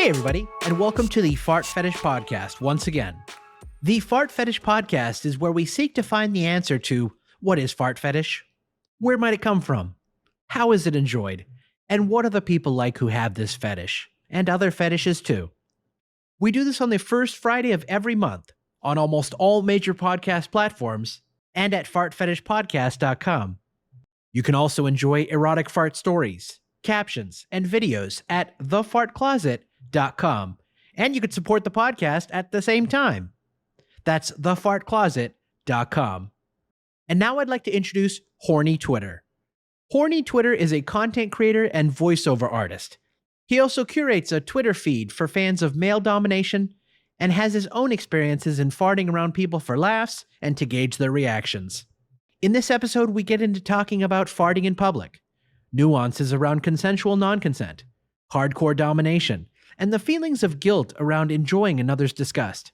Hey, everybody, and welcome to the Fart Fetish Podcast once again. The Fart Fetish Podcast is where we seek to find the answer to what is fart fetish? Where might it come from? How is it enjoyed? And what are the people like who have this fetish? And other fetishes too. We do this on the first Friday of every month on almost all major podcast platforms and at fartfetishpodcast.com. You can also enjoy erotic fart stories, captions, and videos at thefartcloset.com. And you can support the podcast at the same time. That's thefartcloset.com. And now I'd like to introduce HornyTw1tter. HornyTw1tter is a content creator and voiceover artist. He also curates a Twitter feed for fans of male domination and has his own experiences in farting around people for laughs and to gauge their reactions. In this episode, we get into talking about farting in public, nuances around consensual non-consent, hardcore domination, and the feelings of guilt around enjoying another's disgust.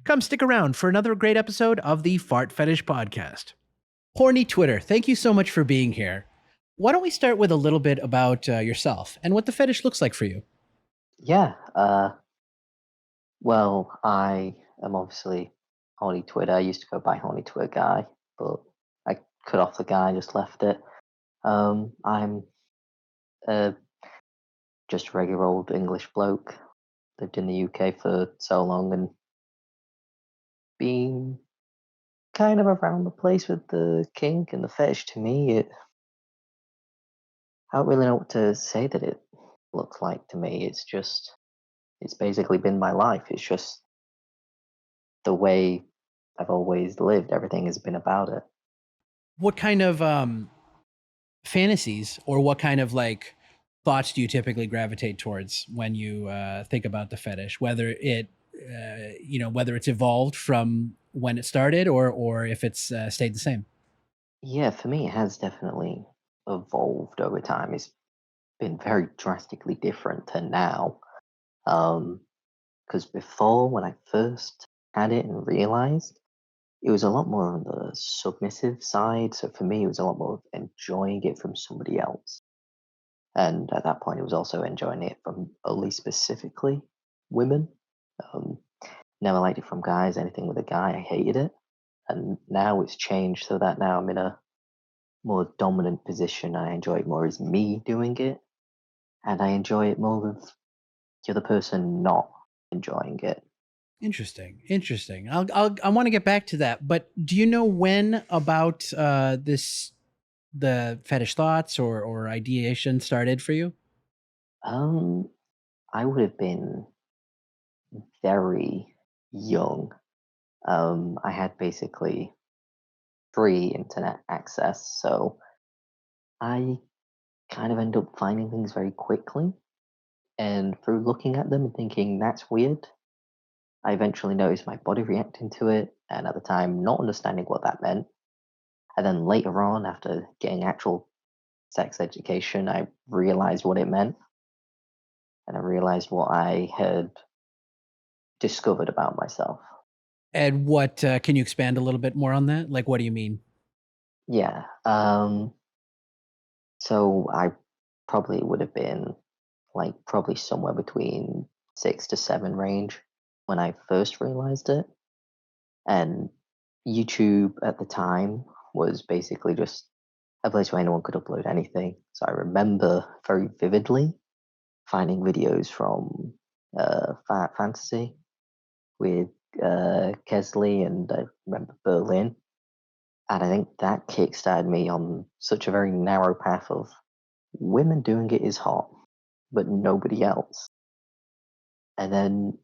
Come stick around for another great episode of the Fart Fetish Podcast. HornyTw1tter, thank you so much for being here. Why don't we start with a little bit about yourself and what the fetish looks like for you? Yeah, well, I am obviously HornyTw1tter. I used to go by HornyTw1tter guy, but I cut off the guy, just left it. I'm just a regular old English bloke. Lived in the UK for so long and been kind of around the place with the kink and the fetish. To me, I don't really know what to say that it looks like to me. It's basically been my life. It's just the way I've always lived. Everything has been about it. What kind of fantasies or what kind of thoughts do you typically gravitate towards when you think about the fetish? Whether whether it's evolved from when it started or if it's stayed the same. Yeah, for me, it has definitely evolved over time. It's been very drastically different to now. Because before, when I first had it and realized, it was a lot more on the submissive side. So for me, it was a lot more of enjoying it from somebody else. And at that point, it was also enjoying it from only specifically women. Um, Never liked it from guys. Anything with a guy, I hated it. And now it's changed so that now I'm in a more dominant position. I enjoy it more as me doing it, and I enjoy it more with the other person not enjoying it. Interesting. I want to get back to that, but do you know when about the fetish thoughts or ideation started for you? Um, I would have been very young. I had basically free internet access, so I kind of end up finding things very quickly. And through looking at them and thinking that's weird, I eventually noticed my body reacting to it, and at the time, not understanding what that meant. And then later on, after getting actual sex education, I realized what it meant, and I realized what I had discovered about myself. And what can you expand a little bit more on that? Like, what do you mean? Yeah. So I probably would have been like probably somewhere between 6 to 7 range when I first realized it. And YouTube at the time was basically just a place where anyone could upload anything. So I remember very vividly finding videos from Fantasy with Kesley and I remember Berlin. And I think that kickstarted me on such a very narrow path of women doing it is hot, but nobody else. And then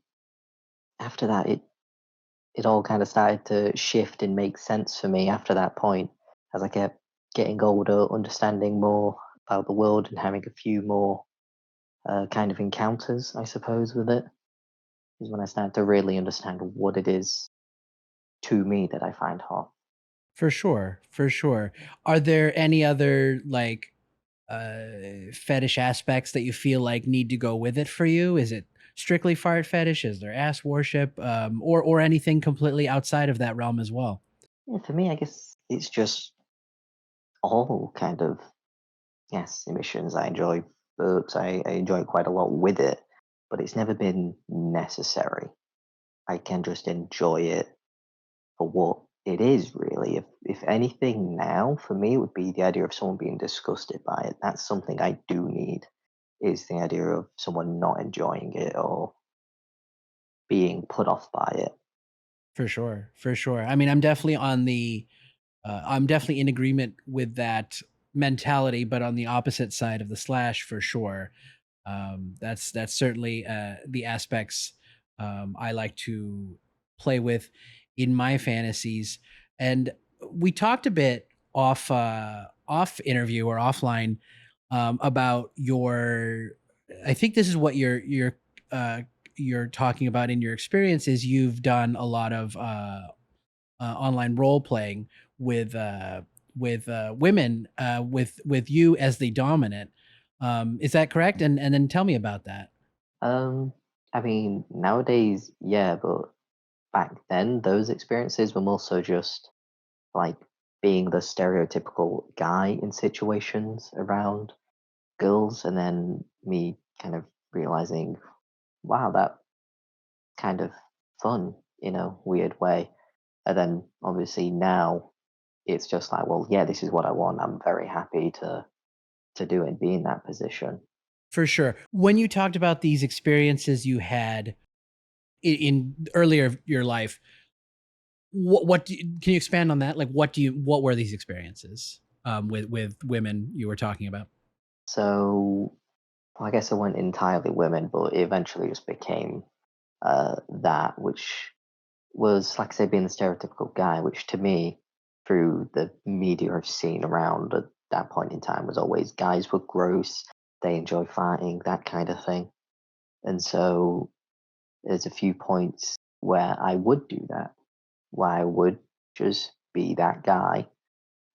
after that, it all kind of started to shift and make sense for me after that point as I kept getting older, understanding more about the world and having a few more kind of encounters, I suppose, with it, is when I started to really understand what it is to me that I find hot. For sure, for sure. Are there any other fetish aspects that you feel like need to go with it for you? Is it strictly fart fetish? Is there ass worship, or anything completely outside of that realm as well? Yeah, for me, I guess it's just all kind of, yes, emissions. I enjoy burps. I enjoy quite a lot with it. but it's never been necessary. I can just enjoy it for what it is, really. If anything now, for me, it would be the idea of someone being disgusted by it. That's something I do need, is the idea of someone not enjoying it or being put off by it. For sure, for sure. I mean, I'm definitely on the I'm definitely in agreement with that mentality, but on the opposite side of the slash for sure. That's certainly the aspects I like to play with in my fantasies. And we talked a bit off interview or offline about your. I think this is what you're talking about in your experiences. You've done a lot of online role playing with women with you as the dominant. Is that correct? And then tell me about that. Um, I mean, nowadays, yeah, but back then, those experiences were more so just like being the stereotypical guy in situations around girls, and then me kind of realizing, wow, that kind of fun in a weird way. And then obviously now it's just like, well, yeah, this is what I want. I'm very happy to do it and be in that position. For sure. When you talked about these experiences you had in earlier of your life, can you expand on that? Like, what were these experiences with women you were talking about? So well, I guess I went entirely women, but it eventually just became that, which was, like I say, being the stereotypical guy, which to me, through the media I've seen around at that point in time, was always guys were gross, they enjoy fighting, that kind of thing. And so there's a few points where I would do that, where I would just be that guy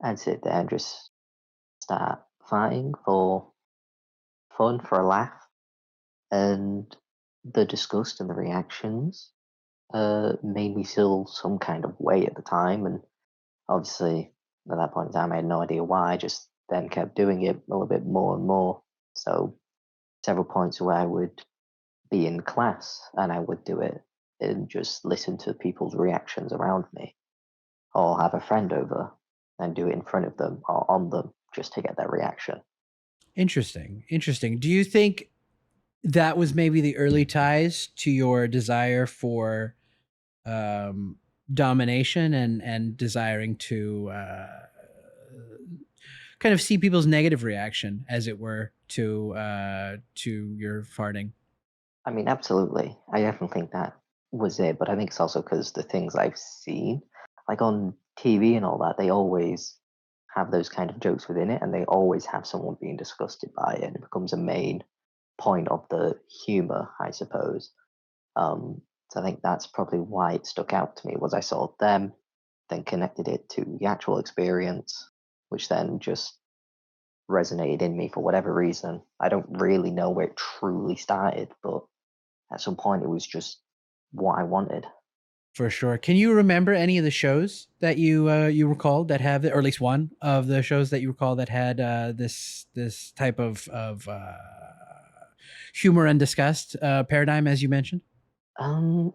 and sit there and just start fighting for fun, for a laugh. And the disgust and the reactions made me feel some kind of way at the time. And obviously, at that point in time, I had no idea why. I just then kept doing it a little bit more and more. So, several points where I would be in class and I would do it and just listen to people's reactions around me, or have a friend over and do it in front of them or on them just to get their reaction. Interesting. Interesting. Do you think that was maybe the early ties to your desire for um, domination and desiring to kind of see people's negative reaction, as it were, to your farting? I mean, absolutely. I definitely think that was it, but I think it's also because the things I've seen, like on TV and all that, they always have those kind of jokes within it, and they always have someone being disgusted by it, and it becomes a main point of the humor, I suppose. So I think that's probably why it stuck out to me was I saw them, then connected it to the actual experience, which then just resonated in me for whatever reason. I don't really know where it truly started, but at some point it was just what I wanted. For sure. Can you remember any of the shows that you recalled that have, or at least one of the shows that you recall that had this type of humor and disgust paradigm, as you mentioned? Um,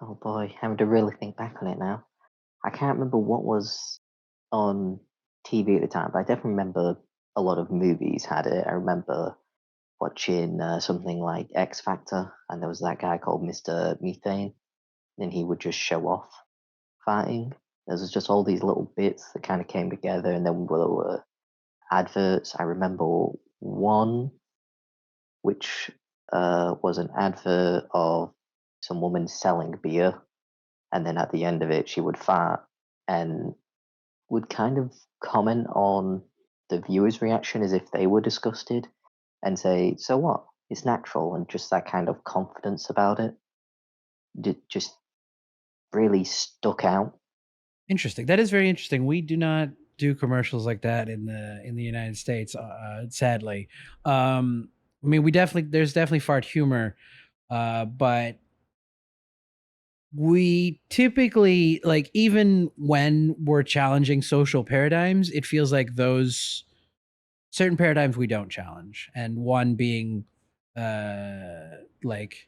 oh boy, having to really think back on it now. I can't remember what was on TV at the time, but I definitely remember a lot of movies had it. I remember watching something like X Factor, and there was that guy called Mr. Methane, and he would just show off fighting. There was just all these little bits that kind of came together, and then there were adverts. I remember one which was an advert of some woman selling beer, and then at the end of it, she would fart and would kind of comment on the viewer's reaction as if they were disgusted and say, "So what? It's natural," and just that kind of confidence about it just really stuck out. Interesting. That is very interesting. We do not do commercials like that in the United States, sadly. I mean, we definitely there's definitely fart humor, but we typically, like, even when we're challenging social paradigms, it feels like those certain paradigms we don't challenge, and one being like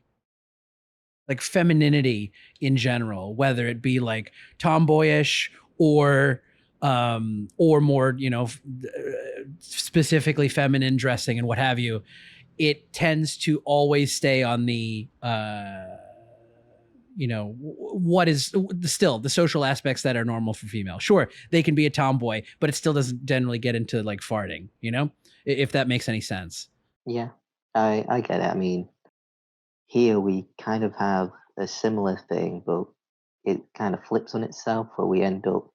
femininity in general, whether it be like tomboyish or more, specifically feminine dressing and what have you. It tends to always stay on the what is still the social aspects that are normal for female. Sure, they can be a tomboy, but it still doesn't generally get into like farting, if that makes any sense. Yeah, I get it. I mean, here we kind of have a similar thing, but it kind of flips on itself, where we end up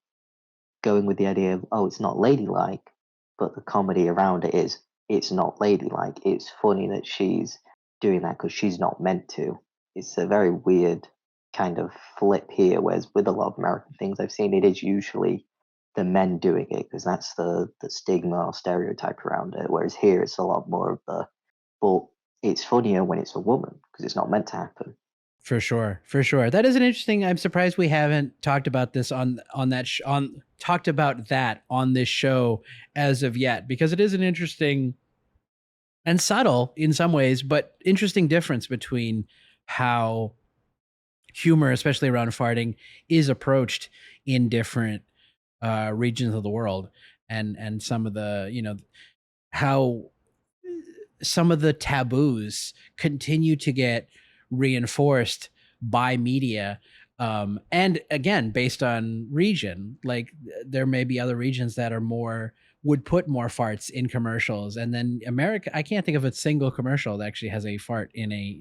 going with the idea of, oh, it's not ladylike, but the comedy around it is it's not ladylike. It's funny that she's doing that because she's not meant to. It's a very weird kind of flip here, whereas with a lot of American things I've seen, it is usually the men doing it because that's the stigma or stereotype around it. Whereas here, it's a lot more of the, but it's funnier when it's a woman because it's not meant to happen. For sure, for sure. That is an interesting. I'm surprised we haven't talked about this on that on talked about that on this show as of yet, because it is an interesting and subtle in some ways, but interesting difference between how humor, especially around farting, is approached in different regions of the world, and some of the how some of the taboos continue to get reinforced by media, and again based on region. Like there may be other regions that are more would put more farts in commercials, and then America, I can't think of a single commercial that actually has a fart in a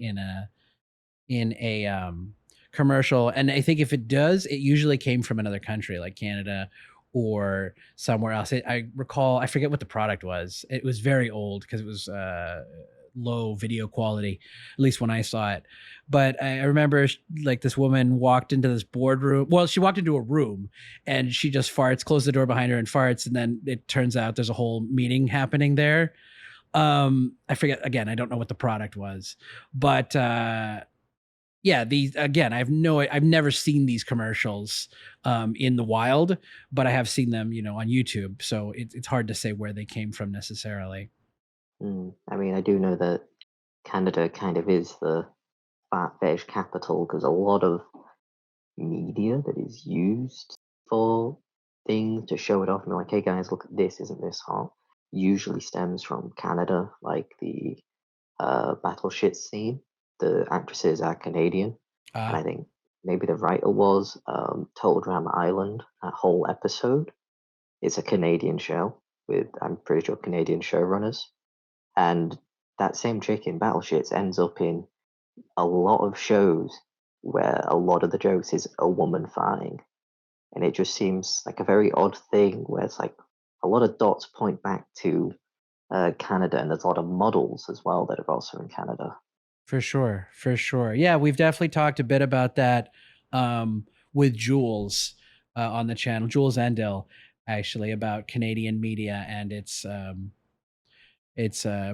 commercial. And I think if it does, it usually came from another country like Canada or somewhere else. I recall, I forget what the product was. It was very old because it was low video quality, at least when I saw it. But I remember like this woman walked into this boardroom. Well, she walked into a room and she just farts, closed the door behind her and farts. And then it turns out there's a whole meeting happening there. I forget, again, I don't know what the product was, but yeah, these again, I've never seen these commercials in the wild, but I have seen them, on YouTube. So it's hard to say where they came from necessarily. I mean, I do know that Canada kind of is the fat fetish capital because a lot of media that is used for things to show it off and be like, hey guys, look at this, isn't this hot? Usually stems from Canada, like the battleship scene. The actresses are Canadian, and Uh, I think maybe the writer was Total Drama Island. That whole episode, it's a Canadian show with, I'm pretty sure, Canadian showrunners, and that same chick in Battleships ends up in a lot of shows where a lot of the jokes is a woman farting, and it just seems like a very odd thing where it's like a lot of dots point back to Canada, and there's a lot of models as well that are also in Canada. for sure, for sure. Yeah, we've definitely talked a bit about that with Jules on the channel, Jules Endel, actually, about Canadian media and its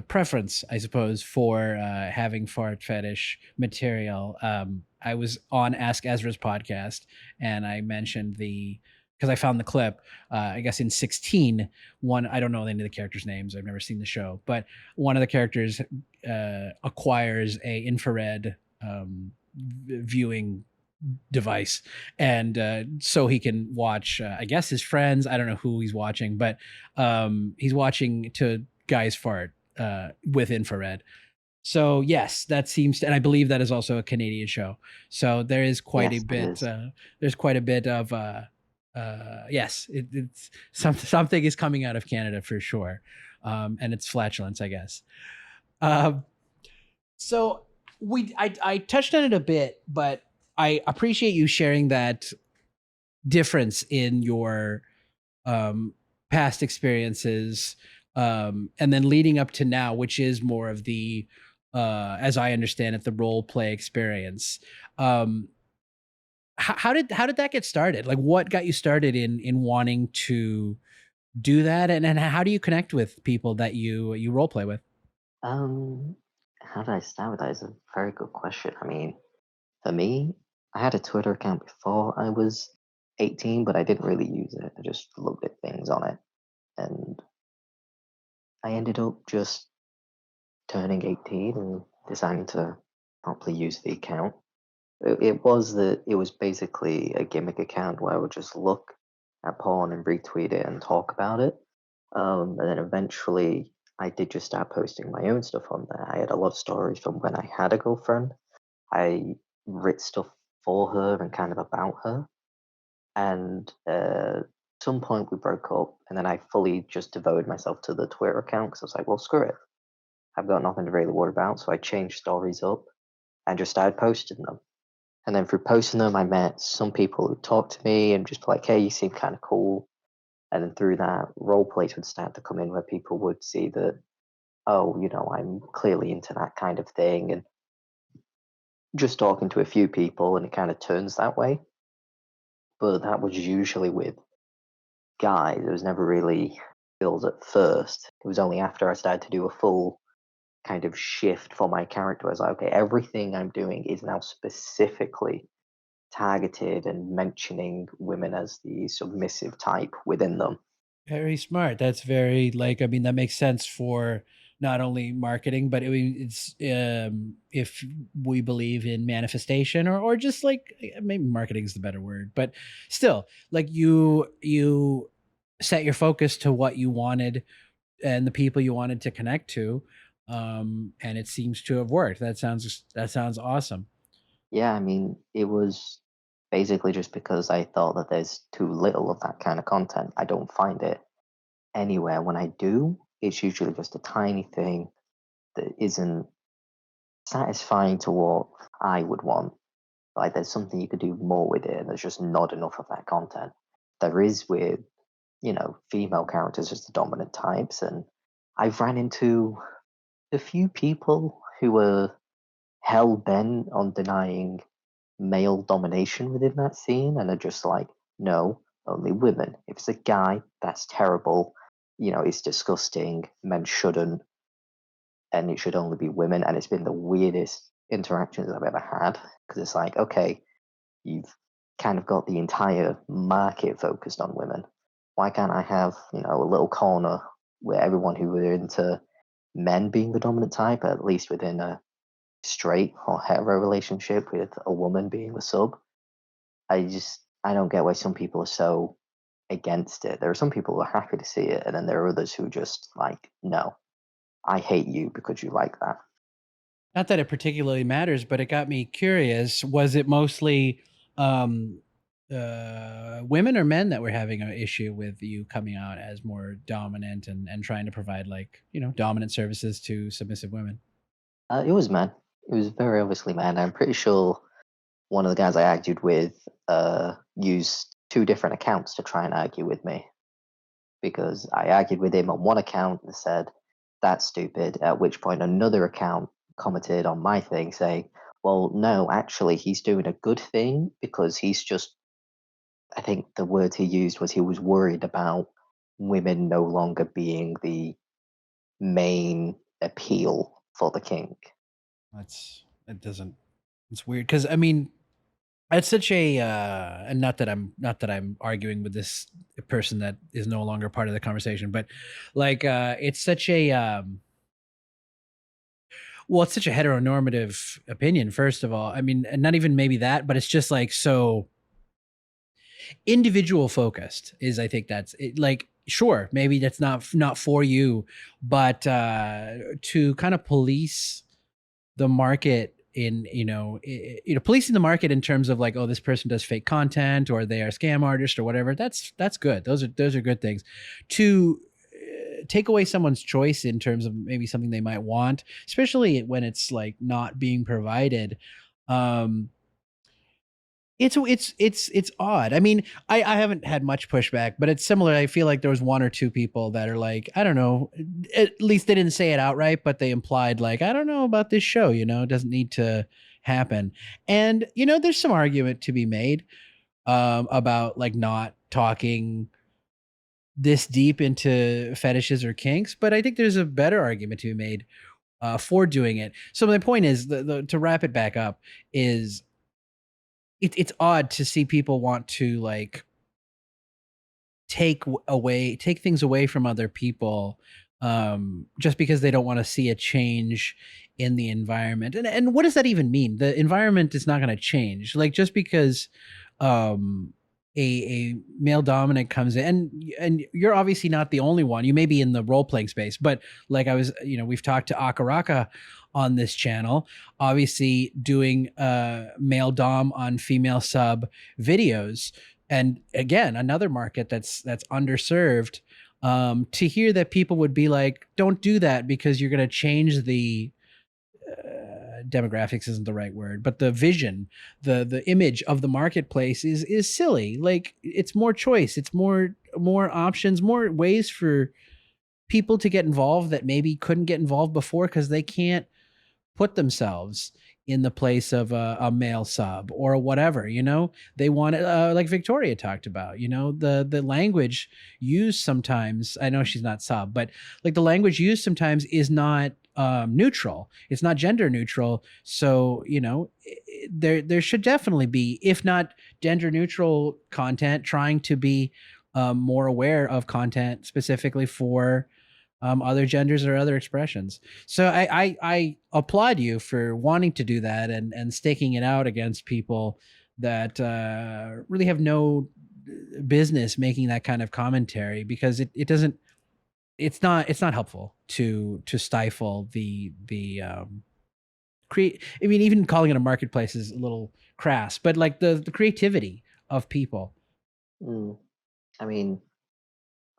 preference, I suppose, for having fart fetish material. I was on Ask Ezra's podcast, and I mentioned because I found the clip. I guess in 16, I don't know any of the characters' names. I've never seen the show, but one of the characters acquires a infrared viewing device, and so he can watch I guess his friends. I don't know who he's watching, but he's watching to guys fart with infrared. So yes, that seems and I believe that is also a Canadian show. So there is quite a Yes, it bit is. there's quite a bit of yes, it's something is coming out of Canada for sure. And it's flatulence, I guess. um so I touched on it a bit, but I appreciate you sharing that difference in your um, past experiences, and then leading up to now, which is more of the, as I understand it, the role play experience. Um, how did that get started? Like, what got you started in wanting to do that, and how do you connect with people that you role play with? Um, how did I start with that? Is a very good question. I mean, for me, I had a Twitter account before I was 18, but I didn't really use it. I just looked at things on it, and I ended up just turning 18 and deciding to properly use the account. It was basically a gimmick account where I would just look at porn and retweet it and talk about it. And then eventually I did just start posting my own stuff on there. I had a lot of stories from when I had a girlfriend. I writ stuff for her and kind of about her. And at some point we broke up, and then I fully just devoted myself to the Twitter account because I was like, well, screw it. I've got nothing to really worry about. So I changed stories up and just started posting them. And then through posting them, I met some people who talked to me and just be like, hey, you seem kind of cool. And then through that, role plays would start to come in where people would see that, oh, I'm clearly into that kind of thing. And just talking to a few people, and it kind of turns that way. But that was usually with guys. It was never really girls at first. It was only after I started to do a full kind of shift for my character. I was like, okay, everything I'm doing is now specifically targeted and mentioning women as the submissive type within them. Very smart. That's very like, I mean, that makes sense for not only marketing, but it's if we believe in manifestation or just like maybe marketing is the better word, but still like you set your focus to what you wanted and the people you wanted to connect to, and it seems to have worked. That sounds awesome. Yeah, I mean, it was basically just because I thought that there's too little of that kind of content. I don't find it anywhere. When I do, it's usually just a tiny thing that isn't satisfying to what I would want. Like there's something you could do more with it, and there's just not enough of that content. There is with, female characters as the dominant types, and I've ran into a few people who were hell bent on denying male domination within that scene, and are just like, no, only women. If it's a guy, that's terrible. It's disgusting. Men shouldn't, and it should only be women. And it's been the weirdest interactions I've ever had because it's like, okay, you've kind of got the entire market focused on women. Why can't I have, a little corner where everyone who are into men being the dominant type, at least within a straight or hetero relationship with a woman being the sub? I don't get why some people are so against it. There are some people who are happy to see it, and then there are others who just like, no, I hate you because you like that. Not that it particularly matters, but it got me curious. Was it mostly um, women or men that were having an issue with you coming out as more dominant and trying to provide like, dominant services to submissive women? It was men. It was very obviously men. I'm pretty sure one of the guys I argued with used two different accounts to try and argue with me because I argued with him on one account and said, that's stupid. At which point, another account commented on my thing saying, well, no, actually, he's doing a good thing because he's just, I think the words he used was he was worried about women no longer being the main appeal for the kink. It doesn't, it's weird. Cause I mean, it's such a, and not that I'm arguing with this person that is no longer part of the conversation, but like, it's such a, well, it's such a heteronormative opinion, first of all. I mean, and not even maybe that, but it's just like so individual focused is I think that's it, like sure, maybe that's not for you, but to kind of police the market in policing the market in terms of like, oh, this person does fake content or they are scam artist or whatever, that's good. Those are good things. To take away someone's choice in terms of maybe something they might want, especially when it's like not being provided. um it's odd. I mean, I haven't had much pushback, but it's similar. I feel like there was one or two people that are like, I don't know. At least they didn't say it outright, but they implied like, I don't know about this show. It doesn't need to happen. And there's some argument to be made about like not talking this deep into fetishes or kinks, but I think there's a better argument to be made for doing it. So my point is, to wrap it back up, is it's odd to see people want to like take things away from other people, just because they don't want to see a change in the environment. And what does that even mean? The environment is not going to change. Like just because um a male dominant comes in, and you're obviously not the only one. You may be in the role playing space, but like I was, we've talked to Akaraka on this channel, obviously doing male dom on female sub videos. And again, another market that's underserved. To hear that people would be like, don't do that because you're going to change the demographics isn't the right word, but the vision, the image of the marketplace is silly. Like it's more choice, it's more options, more ways for people to get involved that maybe couldn't get involved before because they can't put themselves in the place of a male sub or whatever. They want it, like Victoria talked about. The language used sometimes, I know she's not sub, but like the language used sometimes is not neutral, it's not gender neutral. So there should definitely be, if not gender neutral content, trying to be more aware of content specifically for other genders or other expressions. So I applaud you for wanting to do that and staking it out against people that really have no business making that kind of commentary, because it doesn't, it's not helpful to stifle the create. I mean, even calling it a marketplace is a little crass, but like the creativity of people. Mm. I mean,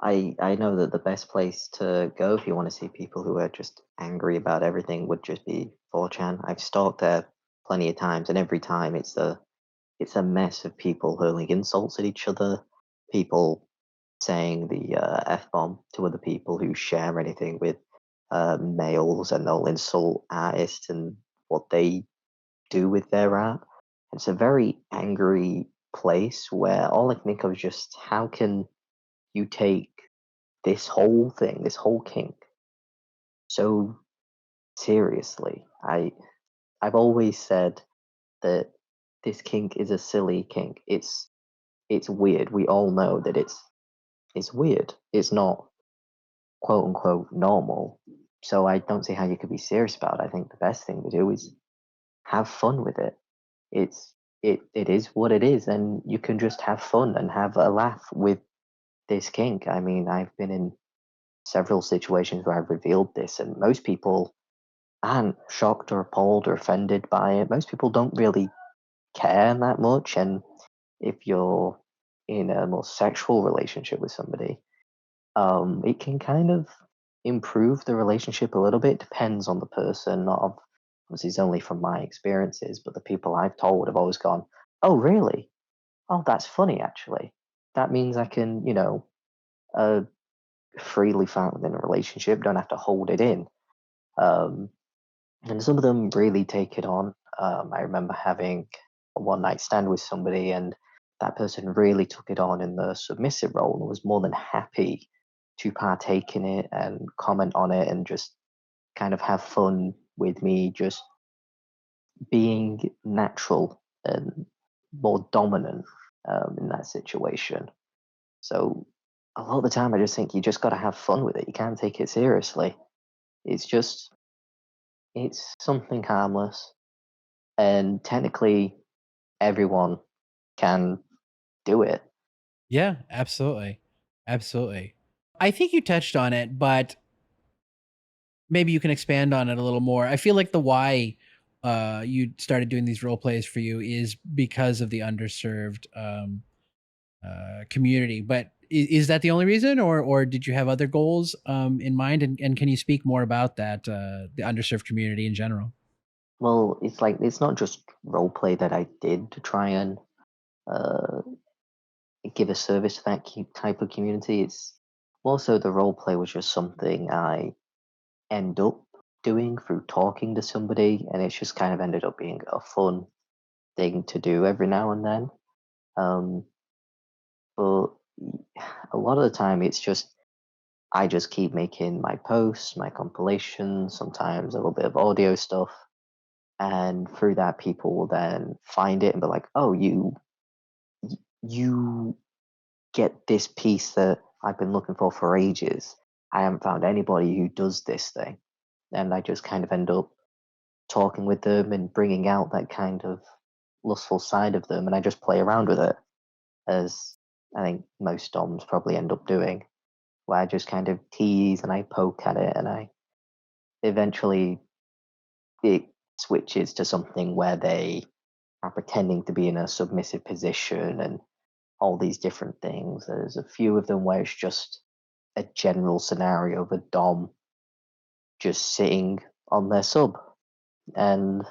I know that the best place to go if you want to see people who are just angry about everything would just be 4chan. I've stalked there plenty of times, and every time it's a mess of people hurling insults at each other, people saying the f bomb to other people who share anything with males, and they'll insult artists and what they do with their art. It's a very angry place where all I can think of is just how can you take this whole thing, this whole kink, so seriously. I've always said that this kink is a silly kink. It's weird. We all know that it's weird. It's not quote unquote normal. So I don't see how you could be serious about it. I think the best thing to do is have fun with it. It is what it is, and you can just have fun and have a laugh with this kink. I mean, I've been in several situations where I've revealed this, and most people aren't shocked or appalled or offended by it. Most people don't really care that much. And if you're in a more sexual relationship with somebody, it can kind of improve the relationship a little bit. Depends on the person. Not obviously, it's only from my experiences, but the people I've told have always gone, "Oh, really? Oh, that's funny. Actually, that means I can, uh, freely fight within a relationship. Don't have to hold it in." Um, and some of them really take it on. I remember having a one night stand with somebody, and that person really took it on in the submissive role and was more than happy to partake in it and comment on it and just kind of have fun with me, just being natural and more dominant in that situation. So a lot of the time, I just think you just got to have fun with it. You can't take it seriously. It's just, it's something harmless, and technically everyone can do it. Yeah, absolutely. Absolutely. I think you touched on it, but maybe you can expand on it a little more. I feel like the why you started doing these role plays for you is because of the underserved community. But is that the only reason, or did you have other goals in mind? And can you speak more about that, the underserved community in general? Well, it's like it's not just role play that I did to try and uh, give a service to that type of community. It's also the role play was just something I end up doing through talking to somebody, and it's just kind of ended up being a fun thing to do every now and then. Um, but a lot of the time, it's just I just keep making my posts, my compilations, sometimes a little bit of audio stuff, and through that, people will then find it and be like, "Oh, you get this piece that I've been looking for ages. I haven't found anybody who does this thing," and I just kind of end up talking with them and bringing out that kind of lustful side of them, and I just play around with it, as I think most DOMs probably end up doing, where I just kind of tease and I poke at it, and I eventually it switches to something where they are pretending to be in a submissive position and all these different things. There's a few of them where it's just a general scenario of a Dom just sitting on their sub. And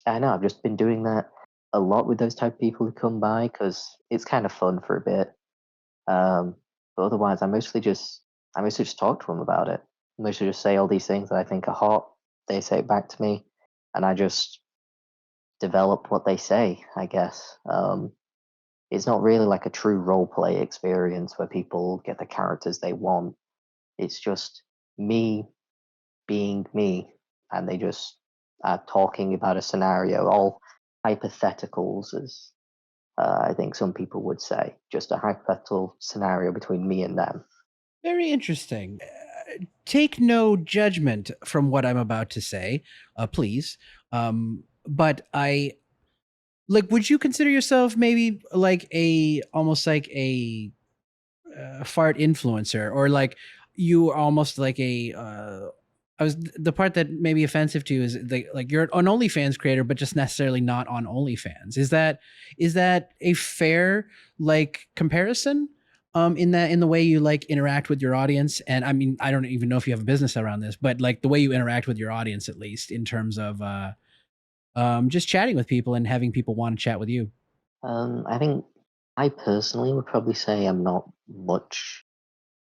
I know I've just been doing that a lot with those type of people who come by because it's kind of fun for a bit. But otherwise, I mostly just talk to them about it. I mostly just say all these things that I think are hot. They say it back to me, and I just develop what they say. I guess it's not really like a true role play experience where people get the characters they want. It's just me being me, and they just are talking about a scenario, all hypotheticals, as I think some people would say, just a hypothetical scenario between me and them. Very interesting. Take no judgment from what I'm about to say, please. But I like. Would you consider yourself maybe like a almost like a fart influencer, or like you are almost like a I was the part that may be offensive to you is like you're an OnlyFans creator, but just necessarily not on OnlyFans. Is that a fair like comparison? In the way you like interact with your audience, and I mean, I don't even know if you have a business around this, but like the way you interact with your audience, at least in terms of just chatting with people and having people want to chat with you. I think I personally would probably say I'm not much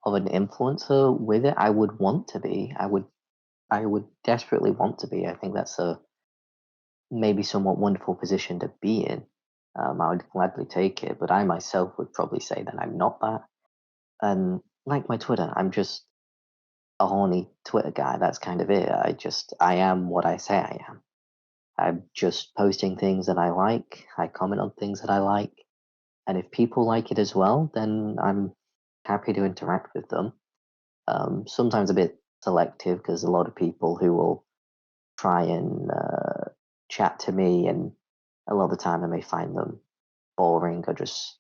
of an influencer with it. I would want to be. I would desperately want to be. I think that's a maybe somewhat wonderful position to be in. I would gladly take it, but I myself would probably say that I'm not that. And like my Twitter, I'm just a horny Twitter guy. That's kind of it. I am what I say I am. I'm just posting things that I like. I comment on things that I like. And if people like it as well, then I'm happy to interact with them. Sometimes a bit selective because a lot of people who will try and chat to me, and a lot of the time I may find them boring or just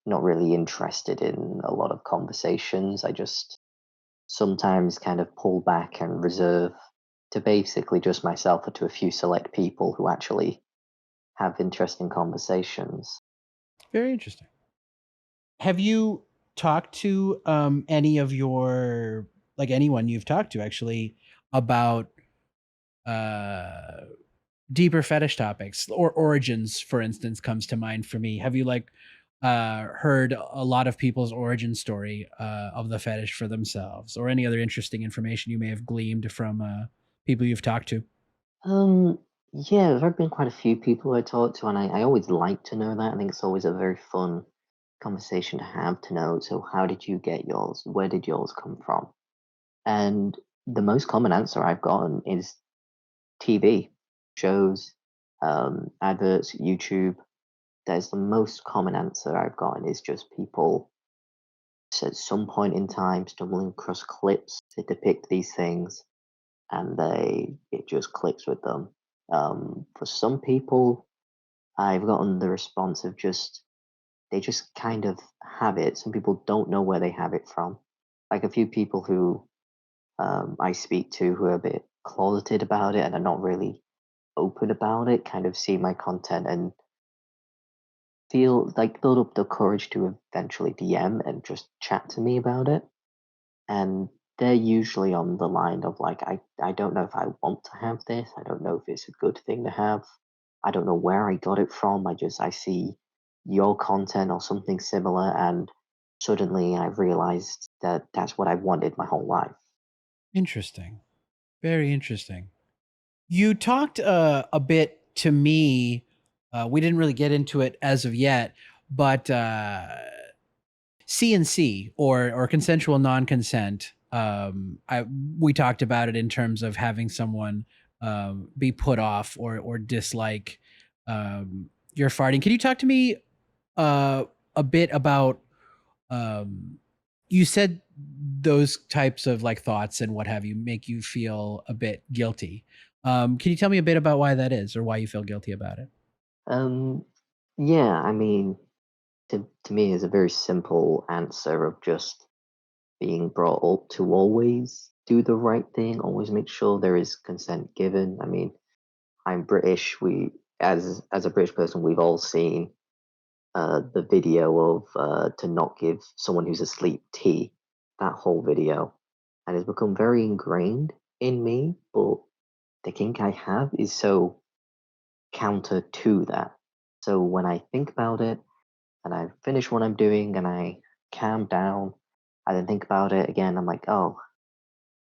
not really interested in a lot of conversations. I just sometimes kind of pull back and reserve to basically just myself or to a few select people who actually have interesting conversations. Very interesting. Have you talked to any of your like anyone you've talked to actually about uh deeper fetish topics, or origins, for instance, comes to mind for me? Have you like heard a lot of people's origin story of the fetish for themselves, or any other interesting information you may have gleaned from people you've talked to? Um, yeah, there have been quite a few people I talked to, and I always like to know that. I think it's always a very fun conversation to have to know. So, how did you get yours? Where did yours come from? And the most common answer I've gotten is TV, shows, adverts, YouTube. There's the most common answer I've gotten is just people at some point in time stumbling across clips that depict these things, and it just clicks with them. For some people, I've gotten the response of just they just kind of have it. Some people don't know where they have it from. Like a few people who I speak to who are a bit closeted about it and are not really open about it, kind of see my content and feel like build up the courage to eventually DM and just chat to me about it. And they're usually on the line of like, I don't know if I want to have this. I don't know if it's a good thing to have. I don't know where I got it from. I see your content or something similar, and suddenly I realized that that's what I wanted my whole life. Interesting. Very interesting. You talked a bit to me. We didn't really get into it as of yet, but CNC, or consensual non-consent. We talked about it in terms of having someone be put off or dislike your farting. Can you talk to me a bit about you said those types of like thoughts and what have you make you feel a bit guilty. Can you tell me a bit about why that is, or why you feel guilty about it? Um, yeah, I mean, to me, is a very simple answer of just being brought up to always do the right thing, always make sure there is consent given. I mean, I'm British. As a British person, we've all seen the video of to not give someone who's asleep tea. That whole video, and it's become very ingrained in me. But the kink I have is so counter to that. So when I think about it and I finish what I'm doing and I calm down, I then think about it again. I'm like, oh,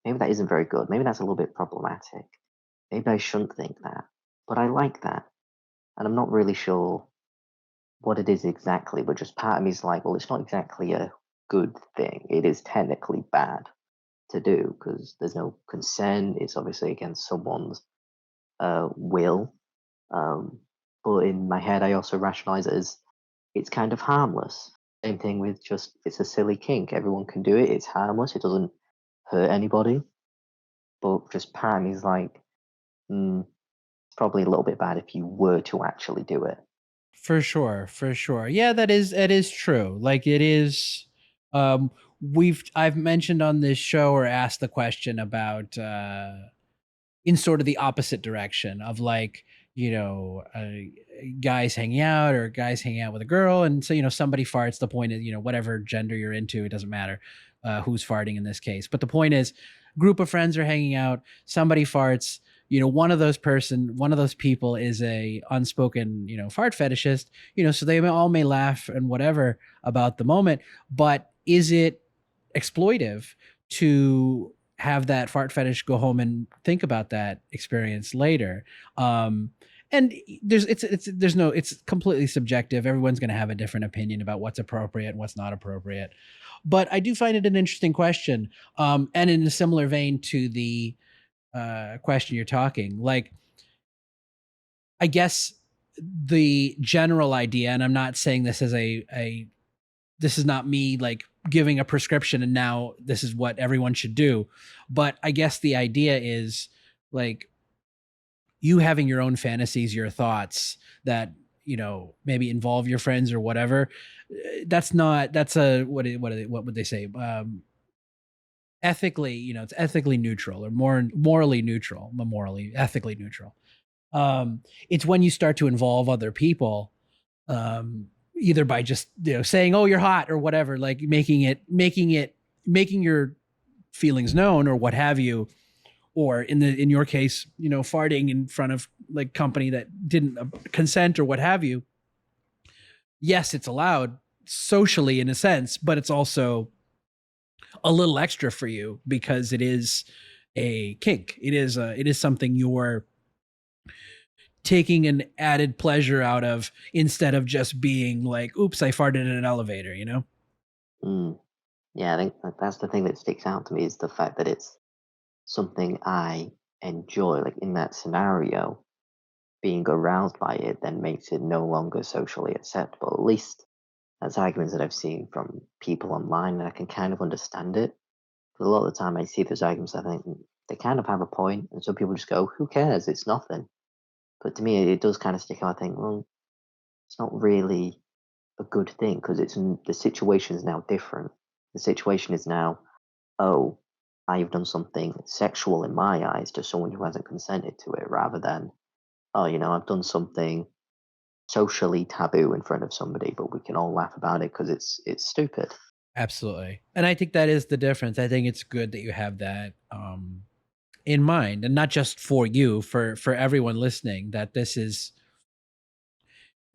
maybe that isn't very good. Maybe that's a little bit problematic. Maybe I shouldn't think that. But I like that. And I'm not really sure what it is exactly, but just part of me is like, well, it's not exactly a good thing. It is technically bad to do because there's no consent. It's obviously against someone's will. Um, but in my head, I also rationalize it as it's kind of harmless. Same thing with just it's a silly kink. Everyone can do it. It's harmless. It doesn't hurt anybody. But just part of me is like, it's probably a little bit bad if you were to actually do it. For sure, for sure. Yeah, that is true. Like it is. I've mentioned on this show or asked the question about in sort of the opposite direction of like guys hanging out or guys hanging out with a girl, and so somebody farts. The point is, whatever gender you're into, it doesn't matter who's farting in this case. But the point is, group of friends are hanging out, somebody farts. One of those people is a unspoken fart fetishist. So they all may laugh and whatever about the moment, but is it exploitive to have that fart fetish, go home and think about that experience later? And it's completely subjective. Everyone's going to have a different opinion about what's appropriate and what's not appropriate. But I do find it an interesting question. And in a similar vein to the question you're talking, like, I guess the general idea, and I'm not saying this as a this is not me like giving a prescription and now this is what everyone should do. But I guess the idea is like you having your own fantasies, your thoughts that, maybe involve your friends or whatever. That's not, that's a, what would they say? Ethically, it's ethically neutral or more morally neutral, morally, ethically neutral. It's when you start to involve other people, either by just saying, "Oh, you're hot" or whatever, like making your feelings known or what have you, or in your case, farting in front of like company that didn't consent or what have you. Yes, it's allowed socially in a sense, but it's also a little extra for you because it is a kink. It is something you're taking an added pleasure out of instead of just being like, oops, I farted in an elevator. Mm. Yeah, I think that's the thing that sticks out to me is the fact that it's something I enjoy. Like in that scenario, being aroused by it then makes it no longer socially acceptable. At least that's arguments that I've seen from people online, and I can kind of understand it. But a lot of the time, I see those arguments, I think they kind of have a point, and some people just go, "Who cares? It's nothing." But to me, it does kind of stick out. I think, well, it's not really a good thing because the situation is now different. The situation is now, oh, I've done something sexual in my eyes to someone who hasn't consented to it, rather than, oh, I've done something socially taboo in front of somebody, but we can all laugh about it because it's stupid. Absolutely. And I think that is the difference. I think it's good that you have that in mind, and not just for you, for everyone listening, that this is,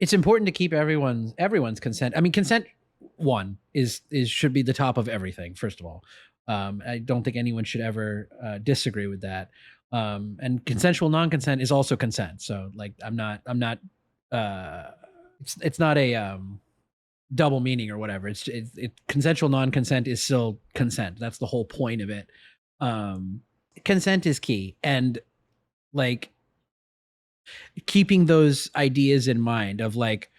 it's important to keep everyone's consent. I mean, consent one is should be the top of everything, first of all. I don't think anyone should ever disagree with that. And consensual non-consent is also consent. So like I'm not it's not a double meaning or whatever. It consensual non-consent is still consent. That's the whole point of it. Consent is key, and like keeping those ideas in mind of like,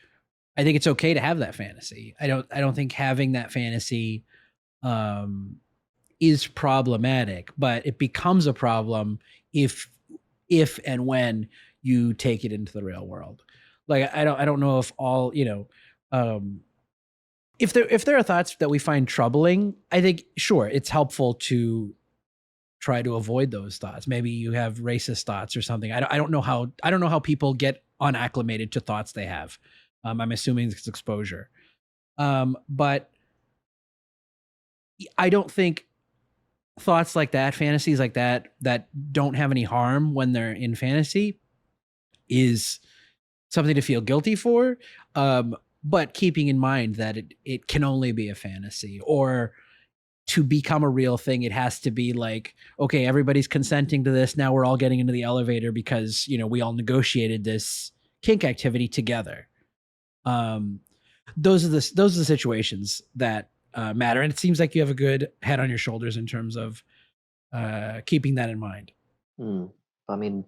I think it's okay to have that fantasy. I don't think having that fantasy um is problematic, but it becomes a problem if if and when you take it into the real world. Like I don't know if all, um if there are thoughts that we find troubling, I think sure it's helpful to try to avoid those thoughts. Maybe you have racist thoughts or something. I don't know how people get unacclimated to thoughts they have. I'm assuming it's exposure. But I don't think thoughts like that, fantasies like that don't have any harm when they're in fantasy, is something to feel guilty for. Um, but keeping in mind that it can only be a fantasy, or to become a real thing, it has to be like, okay, everybody's consenting to this. Now we're all getting into the elevator because, we all negotiated this kink activity together. Um, those are the situations that matter. And it seems like you have a good head on your shoulders in terms of keeping that in mind. Hmm. I mean,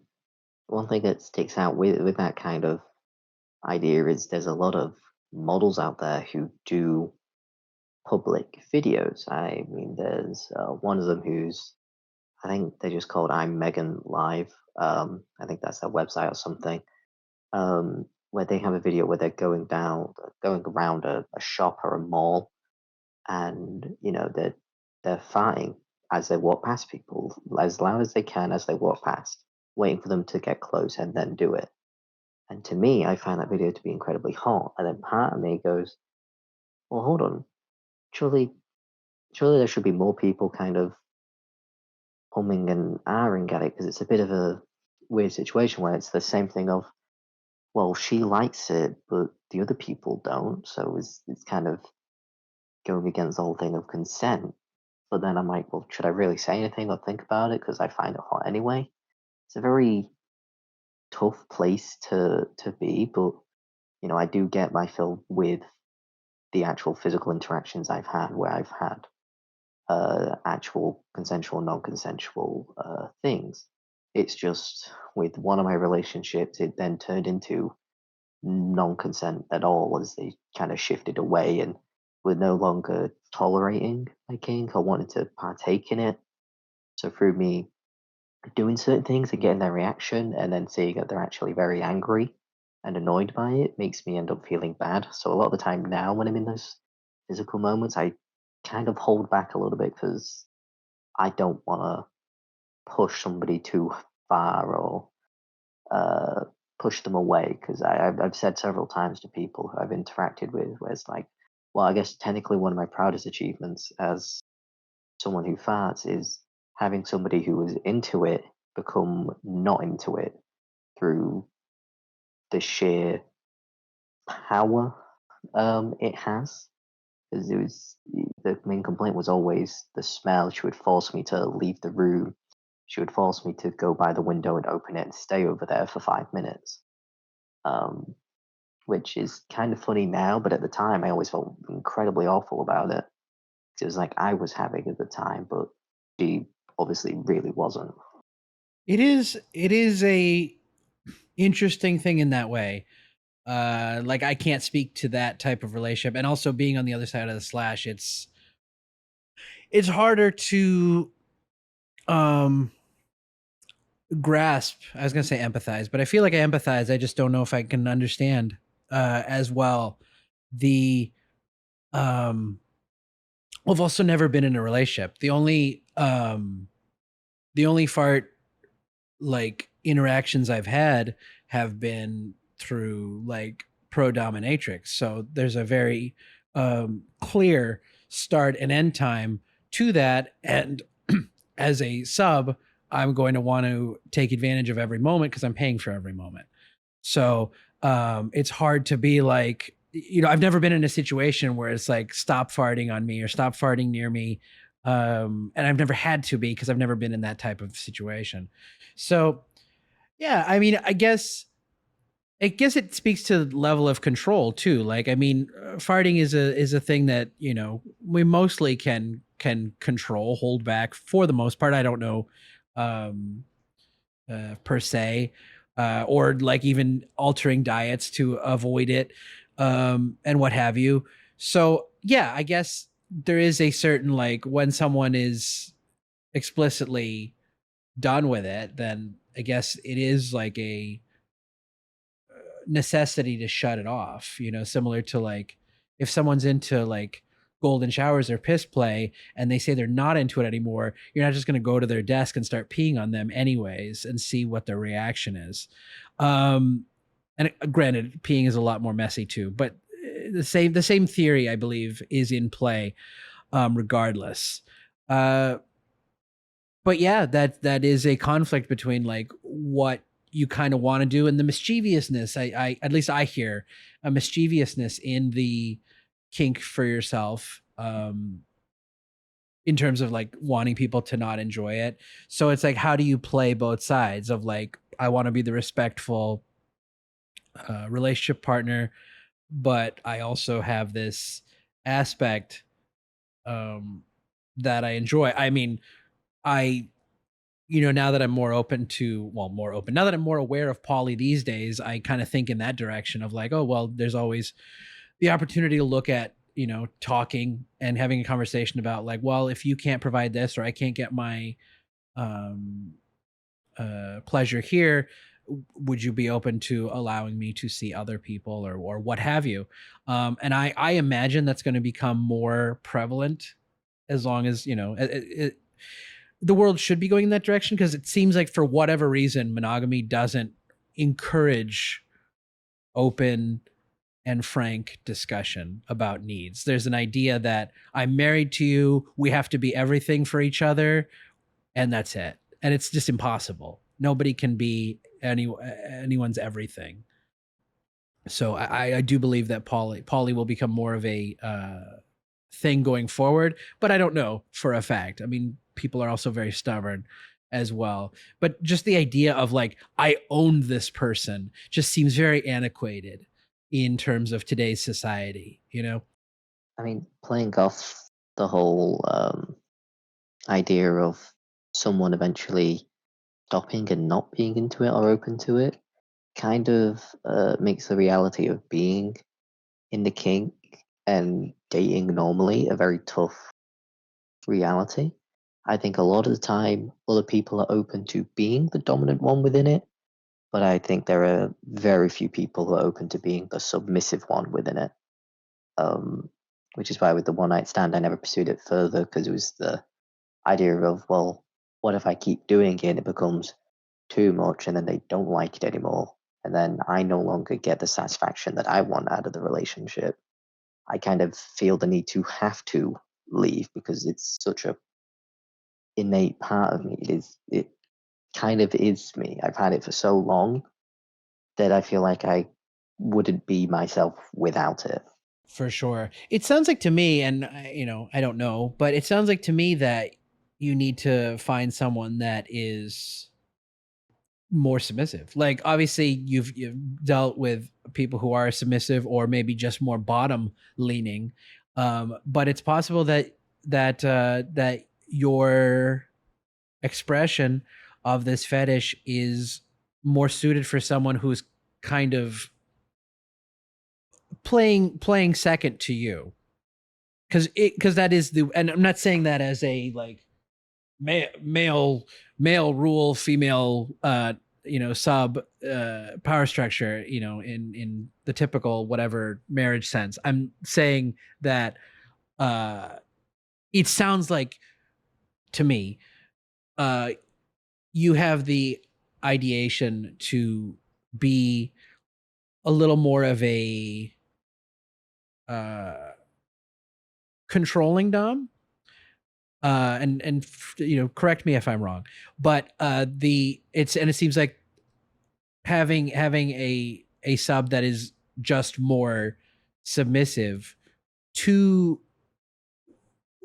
one thing that sticks out with that kind of idea is there's a lot of models out there who do public videos. I mean, there's one of them who's, I think they just called I'm Megan Live. I think that's their website or something. Where they have a video where they're going around a shop or a mall, and they're farting as they walk past people as loud as they can as they walk past, waiting for them to get close and then do it. And to me, I find that video to be incredibly hot. And then part of me goes, "Well, hold on, surely, surely there should be more people kind of humming and ahhing at it, because it's a bit of a weird situation where it's the same thing of, well, she likes it, but the other people don't, so it's kind of going against the whole thing of consent." But then I'm like, well, should I really say anything or think about it because I find it hot anyway? It's a very tough place to be, but I do get my fill with the actual physical interactions I've had, where I've had actual consensual, non-consensual things. It's just with one of my relationships, it then turned into non-consent at all, as they kind of shifted away and were no longer tolerating my kink or wanted to partake in it. So through me doing certain things and getting their reaction, and then seeing that they're actually very angry and annoyed by it, makes me end up feeling bad. So a lot of the time now, when I'm in those physical moments, I kind of hold back a little bit because I don't want to push somebody too far or uh, push them away. Because I've said several times to people who I've interacted with, where it's like, well, I guess technically one of my proudest achievements as someone who farts is having somebody who was into it become not into it through the sheer power it has. Because it was the main complaint was always the smell. She would force me to leave the room. She would force me to go by the window and open it and stay over there for 5 minutes. Um, which is kind of funny now, but at the time I always felt incredibly awful about it. It was like I was having a good time, but she obviously really wasn't. It is a interesting thing in that way. Like I can't speak to that type of relationship, and also being on the other side of the slash, it's harder to um grasp. I was gonna say empathize, but I feel like I empathize. I just don't know if I can understand as well. The um well, I've also never been in a relationship. The only fart like interactions I've had have been through like pro dominatrix. So there's a very clear start and end time to that. And as a sub, I'm going to want to take advantage of every moment because I'm paying for every moment. So it's hard to be like, I've never been in a situation where it's like, stop farting on me or stop farting near me. And I've never had to be because I've never been in that type of situation. So yeah, I mean, I guess it speaks to the level of control too. Like, I mean, farting is a thing that we mostly can control, hold back for the most part. I don't know, um, per se, or like even altering diets to avoid it, and what have you. So yeah, I guess there is a certain like when someone is explicitly done with it, then I guess it is like a necessity to shut it off, similar to like if someone's into like golden showers or piss play and they say they're not into it anymore, you're not just going to go to their desk and start peeing on them anyways and see what their reaction is. And granted, peeing is a lot more messy too, but the same theory I believe is in play, regardless. But yeah, that is a conflict between like what you kind of want to do and the mischievousness. I at least I hear a mischievousness in the kink for yourself, in terms of like wanting people to not enjoy it. So it's like, how do you play both sides of like, I want to be the respectful relationship partner, but I also have this aspect, um, that I enjoy. I mean, I now that I'm more open to, well, more open, now that I'm more aware of poly these days, I kind of think in that direction of like, oh, well, there's always the opportunity to look at, talking and having a conversation about like, well, if you can't provide this or I can't get my um, pleasure here, would you be open to allowing me to see other people or what have you? And I imagine that's going to become more prevalent as long as, the world should be going in that direction, because it seems like for whatever reason monogamy doesn't encourage open and frank discussion about needs. There's an idea that I'm married to you, we have to be everything for each other, and that's it. And it's just impossible. Nobody can be anyone's everything. So I do believe that poly will become more of a thing going forward, but I don't know for a fact. I mean, people are also very stubborn as well. But just the idea of like, I own this person just seems very antiquated in terms of today's society. I mean, playing off the whole idea of someone eventually stopping and not being into it or open to it kind of makes the reality of being in the kink and dating normally a very tough reality. I think a lot of the time, other people are open to being the dominant one within it, but I think there are very few people who are open to being the submissive one within it. Um, which is why with the one night stand, I never pursued it further because it was the idea of, well, what if I keep doing it and it becomes too much and then they don't like it anymore? And then I no longer get the satisfaction that I want out of the relationship. I kind of feel the need to have to leave because it's such a innate part of me. It kind of is me. I've had it for so long that I feel like I wouldn't be myself without it. For sure. It sounds like to me, and I don't know, but it sounds like to me that you need to find someone that is more submissive. Like obviously you've dealt with people who are submissive or maybe just more bottom leaning. But it's possible that your expression of this fetish is more suited for someone who's kind of playing second to you, because that is the, and I'm not saying that as a like male rule, female sub power structure, in the typical whatever marriage sense. I'm saying that it sounds like to me you have the ideation to be a little more of a uh controlling dom, and correct me if I'm wrong, but it seems like having a sub that is just more submissive to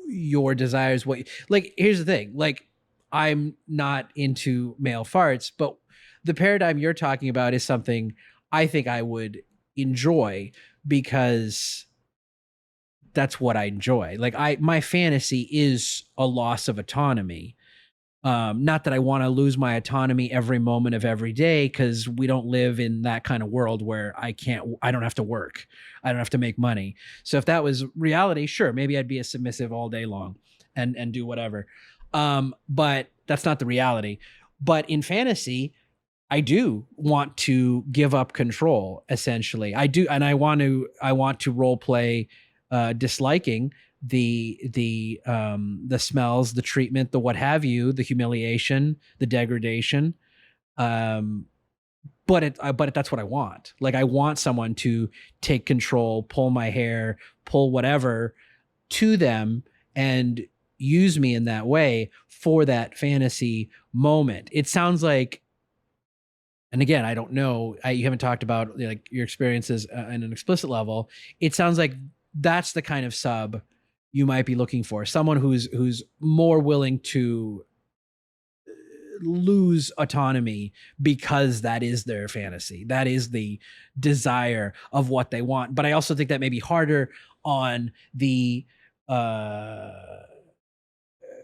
your desires. What, like, here's the thing, like, I'm not into male farts, but the paradigm you're talking about is something I think I would enjoy, because that's what I enjoy. Like, my fantasy is a loss of autonomy. Not that I want to lose my autonomy every moment of every day, because we don't live in that kind of world where I don't have to work. I don't have to make money. So if that was reality, sure, maybe I'd be a submissive all day long and do whatever. But that's not the reality. But in fantasy, I do want to give up control. Essentially, I do, and I want to role play disliking the smells, the treatment, the what have you, the humiliation, the degradation. Um, but that's what I want. Like I want someone to take control, pull my hair, pull whatever to them, and use me in that way for that fantasy moment. It sounds like, and again, I don't know, you haven't talked about like your experiences in an explicit level. It sounds like that's the kind of sub you might be looking for, someone who's more willing to lose autonomy because that is their fantasy. That is the desire of what they want. But I also think that may be harder on the uh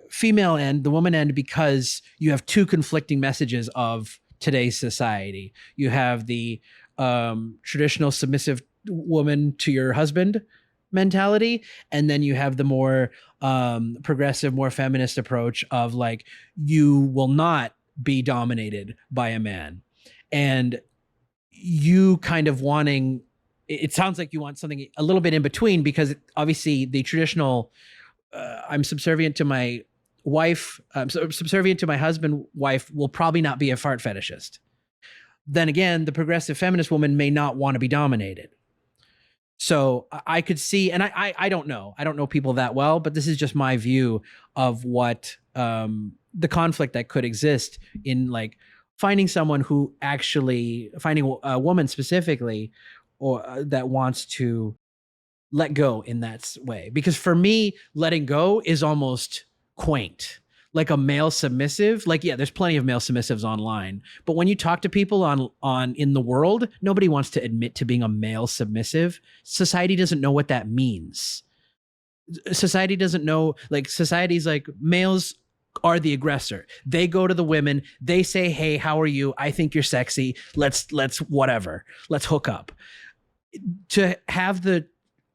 female end, the woman end, because you have two conflicting messages of today's society. You have the traditional submissive woman to your husband mentality, and then you have the more progressive, more feminist approach of like, you will not be dominated by a man. And you kind of wanting, it sounds like you want something a little bit in between, because obviously the traditional I'm subservient to my wife, subservient to my husband, wife will probably not be a fart fetishist. Then again, the progressive feminist woman may not want to be dominated. So I could see, and I don't know. I don't know people that well, but this is just my view of what the conflict that could exist in like finding someone who actually, finding a woman specifically, or that wants to let go in that way. Because for me, letting go is almost quaint. Like a male submissive, like, yeah, there's plenty of male submissives online, but when you talk to people on in the world, nobody wants to admit to being a male submissive. Society doesn't know what that means. Society doesn't know, like, society's like, males are the aggressor. They go to the women, they say, hey, how are you? I think you're sexy. Let's whatever. Let's hook up. To have the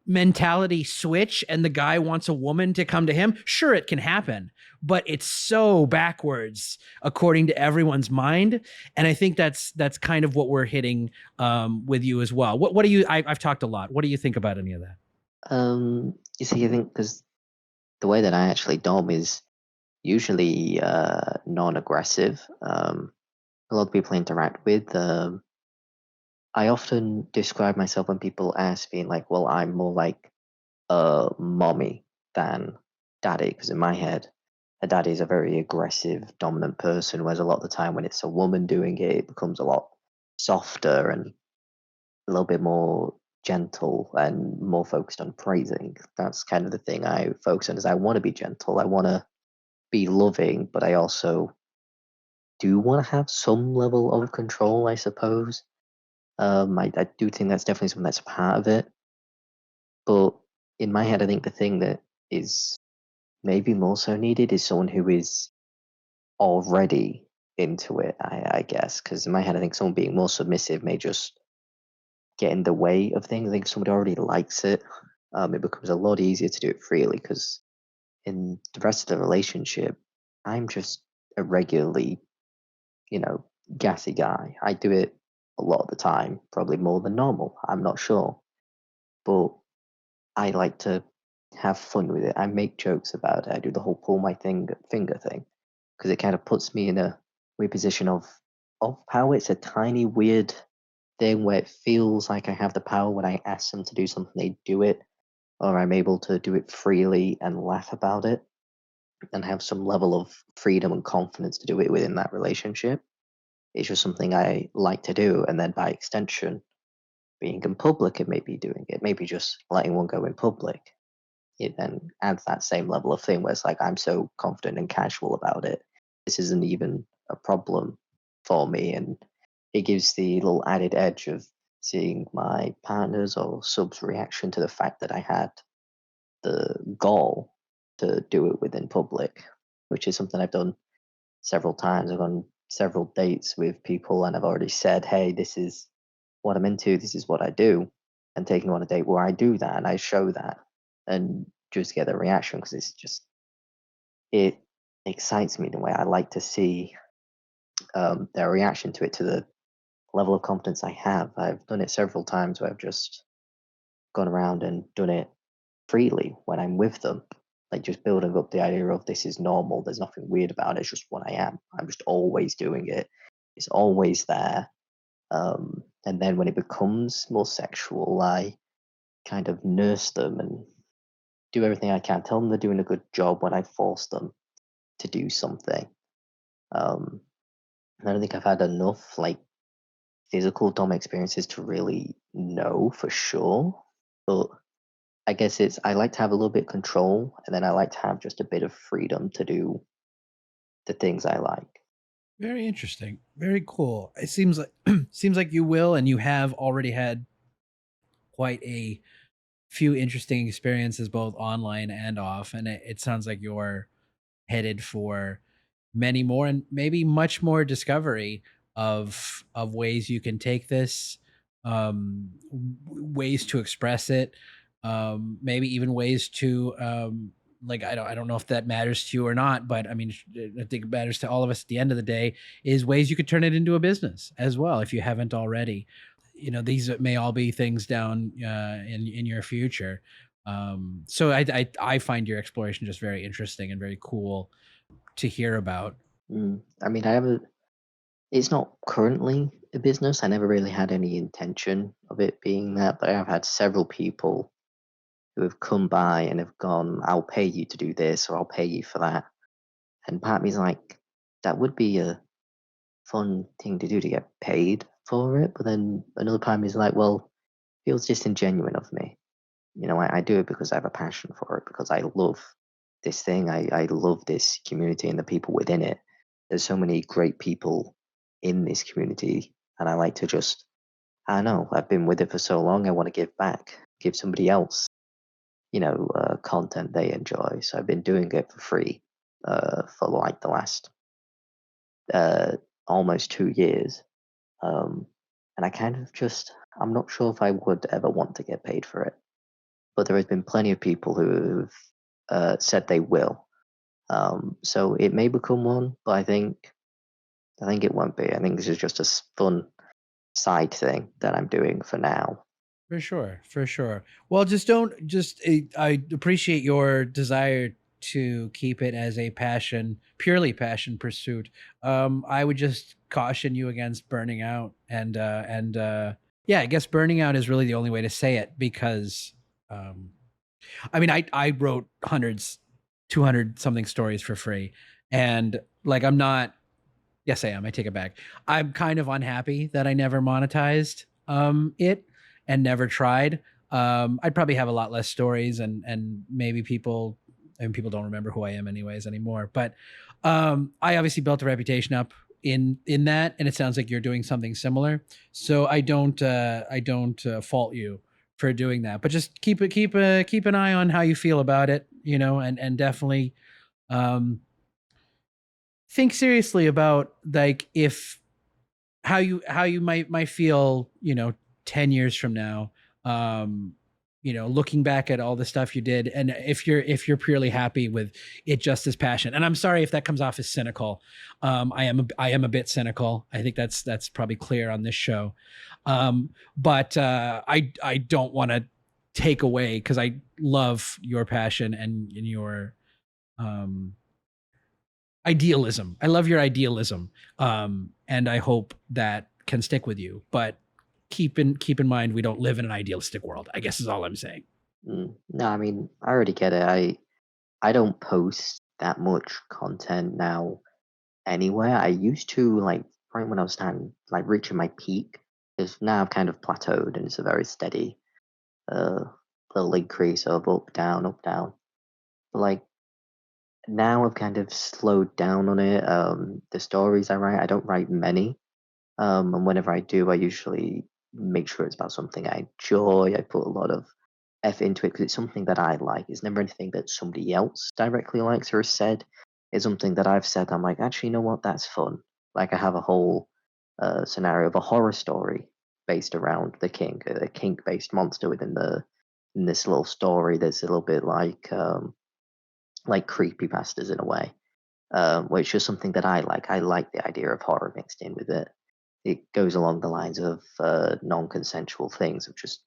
mentality switch and the guy wants a woman to come to him, sure, it can happen, but it's so backwards according to everyone's mind. And I think that's kind of what we're hitting with you as well. What do you, I've talked a lot, what do you think about any of that? You see, I think because the way that I actually dom is usually non-aggressive. A lot of people I interact with. I often describe myself when people ask me, like, well, I'm more like a mommy than daddy, because in my head, a daddy is a very aggressive, dominant person, whereas a lot of the time when it's a woman doing it, it becomes a lot softer and a little bit more gentle and more focused on praising. That's kind of the thing I focus on, is I want to be gentle, I want to be loving, but I also do want to have some level of control, I suppose. I do think that's definitely something that's a part of it. But in my head, I think the thing that is maybe more so needed is someone who is already into it, I guess. Because in my head, I think someone being more submissive may just get in the way of things. I think somebody already likes it. It becomes a lot easier to do it freely, because in the rest of the relationship, I'm just a regularly, you know, gassy guy. I do it a lot of the time, probably more than normal. I'm not sure. But I like to have fun with it. I make jokes about it. I do the whole pull my finger thing, because it kind of puts me in a weird position of power. It's a tiny weird thing where it feels like I have the power. When I ask them to do something, they do it, or I'm able to do it freely and laugh about it and have some level of freedom and confidence to do it within that relationship. It's just something I like to do, and then by extension, being in public and maybe doing it, maybe just letting one go in public, it then adds that same level of thing where it's like I'm so confident and casual about it. This isn't even a problem for me, and it gives the little added edge of seeing my partner's or sub's reaction to the fact that I had the gall to do it within public, which is something I've done several times. I've gone several dates with people and I've already said, hey, this is what I'm into, this is what I do, and taking on a date where I do that and I show that and just get a reaction, because it's just, it excites me in a way. I like to see their reaction to it, to the level of confidence I have. I've done it several times where I've just gone around and done it freely when I'm with them, like just building up the idea of this is normal. There's nothing weird about it. It's just what I am. I'm just always doing it. It's always there. And then when it becomes more sexual, I kind of nurse them and do everything I can. Tell them they're doing a good job when I force them to do something. Um, I don't think I've had enough like physical dom experiences to really know for sure. But I guess it's I like to have a little bit of control, and then I like to have just a bit of freedom to do the things I like. Very interesting. Very cool. It seems like seems like you will and you have already had quite a few interesting experiences both online and off, and it sounds like you're headed for many more and maybe much more discovery of ways you can take this, ways to express it, maybe even ways to like I don't know if that matters to you or not, but I mean I think it matters to all of us at the end of the day, is ways you could turn it into a business as well if you haven't already. These may all be things down in your future. So I find your exploration just very interesting and very cool to hear about. I mean, I haven't. It's not currently a business. I never really had any intention of it being that, but I have had several people who have come by and have gone, "I'll pay you to do this, or I'll pay you for that." And part of me's like, that would be a fun thing to do to get paid for it. But then another part of me is like, well, feels disingenuous of me. I do it because I have a passion for it, because I love this thing. I love this community and the people within it. There's so many great people in this community, and I like to just, I don't know, I've been with it for so long, I want to give back, give somebody else, content they enjoy. So I've been doing it for free for like the last uh, almost 2 years. Um, and I kind of just, I'm not sure if I would ever want to get paid for it, but there has been plenty of people who've said they will. So it may become one, but I think it won't be. I think this is just a fun side thing that I'm doing for now. For sure, for sure. Well, just don't just I appreciate your desire to keep it as a passion, purely passion pursuit. I would just caution you against burning out, and yeah, I guess burning out is really the only way to say it, because um I mean I wrote hundreds, 200 something stories for free, and like I'm not. Yes, I am. I take it back. I'm kind of unhappy that I never monetized it and never tried. I'd probably have a lot less stories, and maybe people don't remember who I am anyways anymore. But I obviously built a reputation up in that, and it sounds like you're doing something similar. So I don't fault you for doing that. But just keep an eye on how you feel about it, and definitely um think seriously about, like, if how you might feel, 10 years from now, um looking back at all the stuff you did, and if you're purely happy with it just as passion. And I'm sorry if that comes off as cynical. I am a bit cynical. I think that's probably clear on this show. But I don't want to take away, because I love your passion and your um idealism. I love your idealism, and I hope that can stick with you. But keep in mind, we don't live in an idealistic world, I guess is all I'm saying. No, I mean, I already get it. I don't post that much content now anywhere. I used to, like, right when I was starting, like, reaching my peak. Because now I've kind of plateaued, and it's a very steady uh, little increase of up, down, up, down. But like now I've kind of slowed down on it. The stories I write, I don't write many. And whenever I do, I usually make sure it's about something I enjoy. I put a lot of effort into it because it's something that I like. It's never anything that somebody else directly likes or has said. It's something that I've said. I'm like, actually, you know what? That's fun. Like I have a whole scenario of a horror story based around the kink, a kink-based monster within the in this little story that's a little bit like creepypastas in a way. which is just something that I like. I like the idea of horror mixed in with it. It goes along the lines of non-consensual things, of just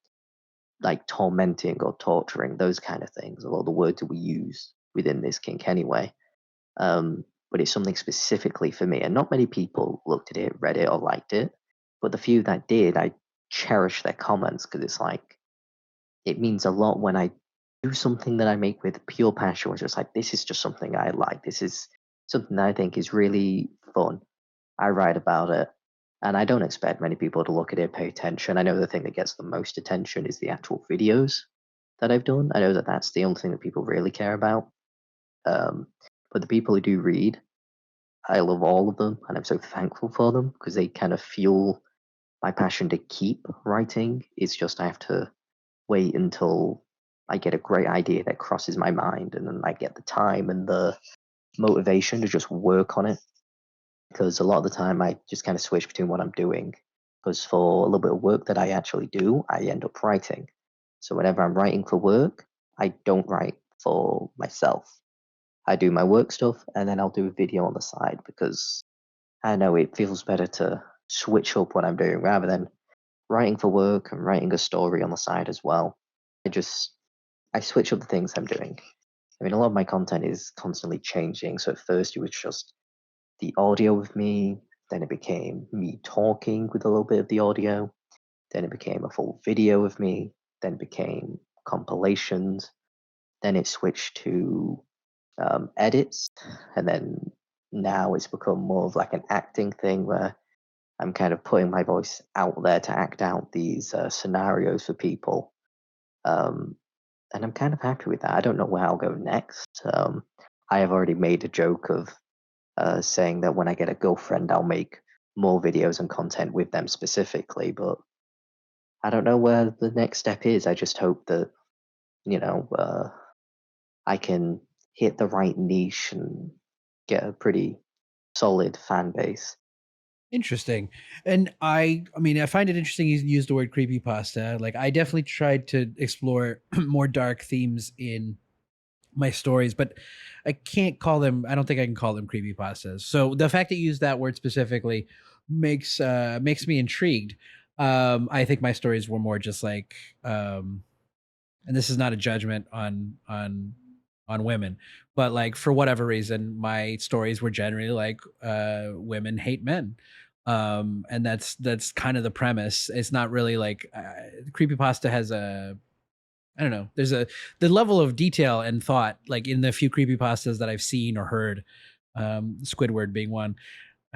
like tormenting or torturing, those kind of things. A lot of the words that we use within this kink anyway. But it's something specifically for me, and not many people looked at it, read it, or liked it. But the few that did, I cherish their comments because it's like it means a lot when I do something that I make with pure passion, which is like this is just something I like. This is something that I think is really fun. I write about it, and I don't expect many people to look at it, pay attention. I know the thing that gets the most attention is the actual videos that I've done. I know that that's the only thing that people really care about. Um, but the people who do read, I love all of them, and I'm so thankful for them because they kind of fuel my passion to keep writing. It's just I have to wait until I get a great idea that crosses my mind, and then I get the time and the motivation to just work on it. Because a lot of the time I just kind of switch between what I'm doing. Because for a little bit of work that I actually do, I end up writing. So whenever I'm writing for work, I don't write for myself. I do my work stuff and then I'll do a video on the side because I know it feels better to switch up what I'm doing rather than writing for work and writing a story on the side as well. I switch up the things I'm doing. I mean, a lot of my content is constantly changing. So at first it was just the audio of me, then it became me talking with a little bit of the audio, then it became a full video of me, then it became compilations, then it switched to edits, and then now it's become more of like an acting thing where I'm kind of putting my voice out there to act out these scenarios for people. Um, and I'm kind of happy with that. I don't know where I'll go next. I have already made a joke of saying that when I get a girlfriend, I'll make more videos and content with them specifically. But I don't know where the next step is. I just hope that, you know, I can hit the right niche and get a pretty solid fan base. Interesting. And I mean, I find it interesting you used the word creepypasta. Like I definitely tried to explore more dark themes in my stories, but I can't call them, I don't think I can call them creepypastas. So the fact that you use that word specifically makes me intrigued. I think my stories were more just like and this is not a judgment on women, but like for whatever reason my stories were generally like women hate men, and that's kind of the premise. It's not really like creepypasta has a, I don't know, there's a the level of detail and thought like in the few creepypastas that I've seen or heard, Squidward being one,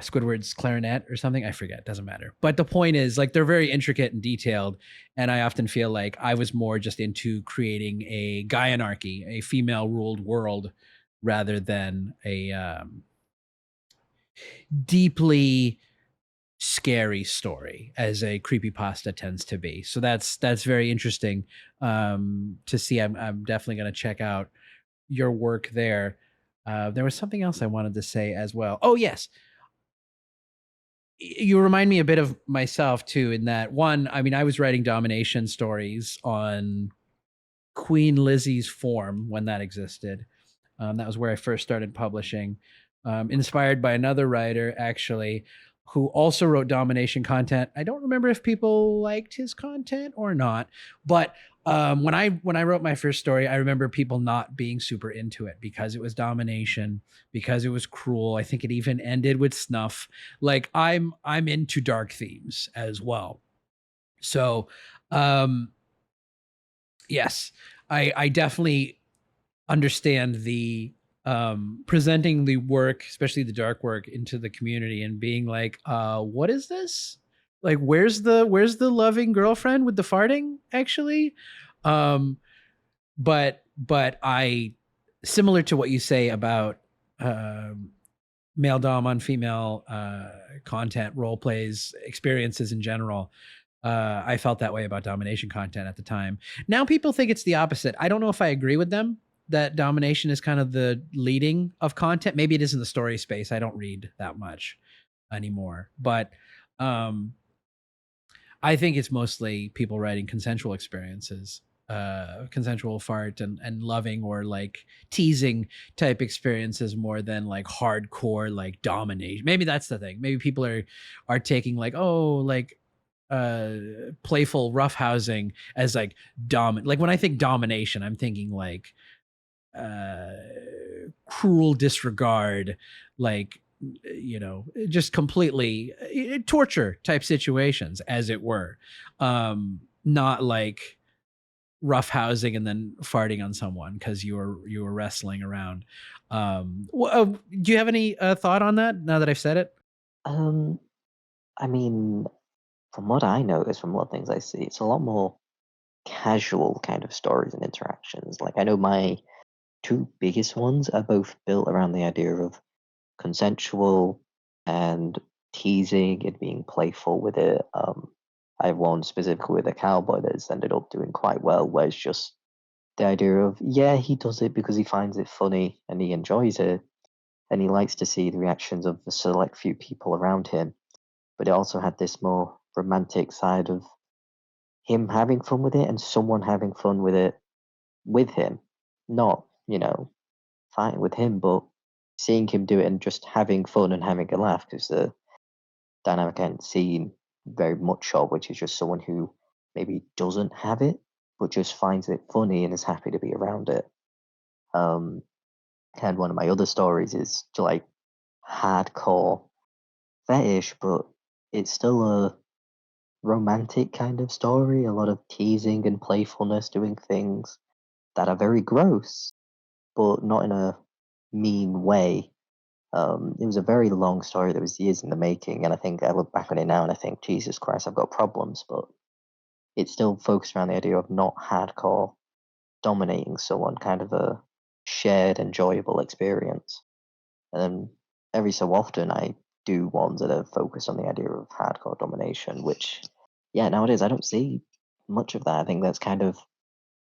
Squidward's clarinet or something. I forget. Doesn't matter. But the point is, like, they're very intricate and detailed. And I often feel like I was more just into creating a Gaianarchy, a female ruled world, rather than a deeply scary story as a creepypasta tends to be. So that's very interesting to see. I'm definitely going to check out your work there. There was something else I wanted to say as well. Oh, yes, you remind me a bit of myself too, in that one, I mean, I was writing domination stories on Queen Lizzie's forum when that existed. That was where I first started publishing, inspired by another writer actually, who also wrote domination content. I don't remember if people liked his content or not, but when I wrote my first story, I remember people not being super into it because it was domination, because it was cruel. I think it even ended with snuff. Like I'm into dark themes as well. So um yes, I definitely understand the presenting the work, especially the dark work, into the community and being like, what is this? Like where's the loving girlfriend with the farting actually? um but I, similar to what you say about male dom on female content, role plays, experiences in general, I felt that way about domination content at the time. Now people think it's the opposite. I don't know if I agree with them that domination is kind of the leading of content. Maybe it is in the story space. I don't read that much anymore, but um, I think it's mostly people writing consensual experiences. consensual fart and loving or like teasing type experiences more than like hardcore like domination. Maybe that's the thing. Maybe people are taking like, oh, like playful roughhousing as like like when I think domination, I'm thinking like uh cruel disregard, like, you know, just completely torture type situations, as it were. Not like roughhousing and then farting on someone because you were wrestling around. Do you have any thought on that now that I've said it? Um, I mean, from what I notice, from what things I see, it's a lot more casual kind of stories and interactions. Like I know my two biggest ones are both built around the idea of consensual and teasing and being playful with it. I have one specifically with a cowboy that's ended up doing quite well, where it's just the idea of, yeah, he does it because he finds it funny and he enjoys it, and he likes to see the reactions of the select few people around him. But it also had this more romantic side of him having fun with it and someone having fun with it with him, not, fighting with him, but seeing him do it and just having fun and having a laugh, because the dynamic I hadn't seen very much of, which is just someone who maybe doesn't have it, but just finds it funny and is happy to be around it. Um, and one of my other stories is to like hardcore fetish, but it's still a romantic kind of story, a lot of teasing and playfulness, doing things that are very gross, but not in a mean way. It was a very long story that was years in the making, and I think I look back on it now and I think, Jesus Christ, I've got problems, but it's still focused around the idea of not hardcore dominating someone, kind of a shared, enjoyable experience. And then every so often I do ones that are focused on the idea of hardcore domination, which, yeah, nowadays I don't see much of that. I think that's kind of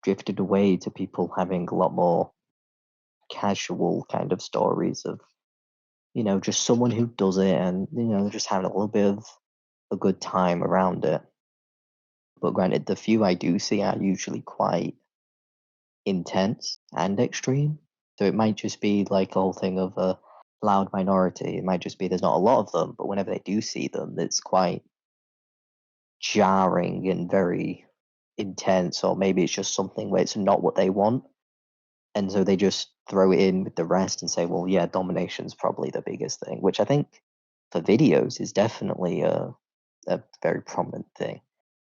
drifted away to people having a lot more casual kind of stories of, just someone who does it and, just having a little bit of a good time around it. But granted, the few I do see are usually quite intense and extreme. So it might just be like a whole thing of a loud minority. It might just be there's not a lot of them, but whenever they do see them, it's quite jarring and very intense, or maybe it's just something where it's not what they want. And so they just throw it in with the rest and say, well, yeah, domination's probably the biggest thing, which I think for videos is definitely a very prominent thing.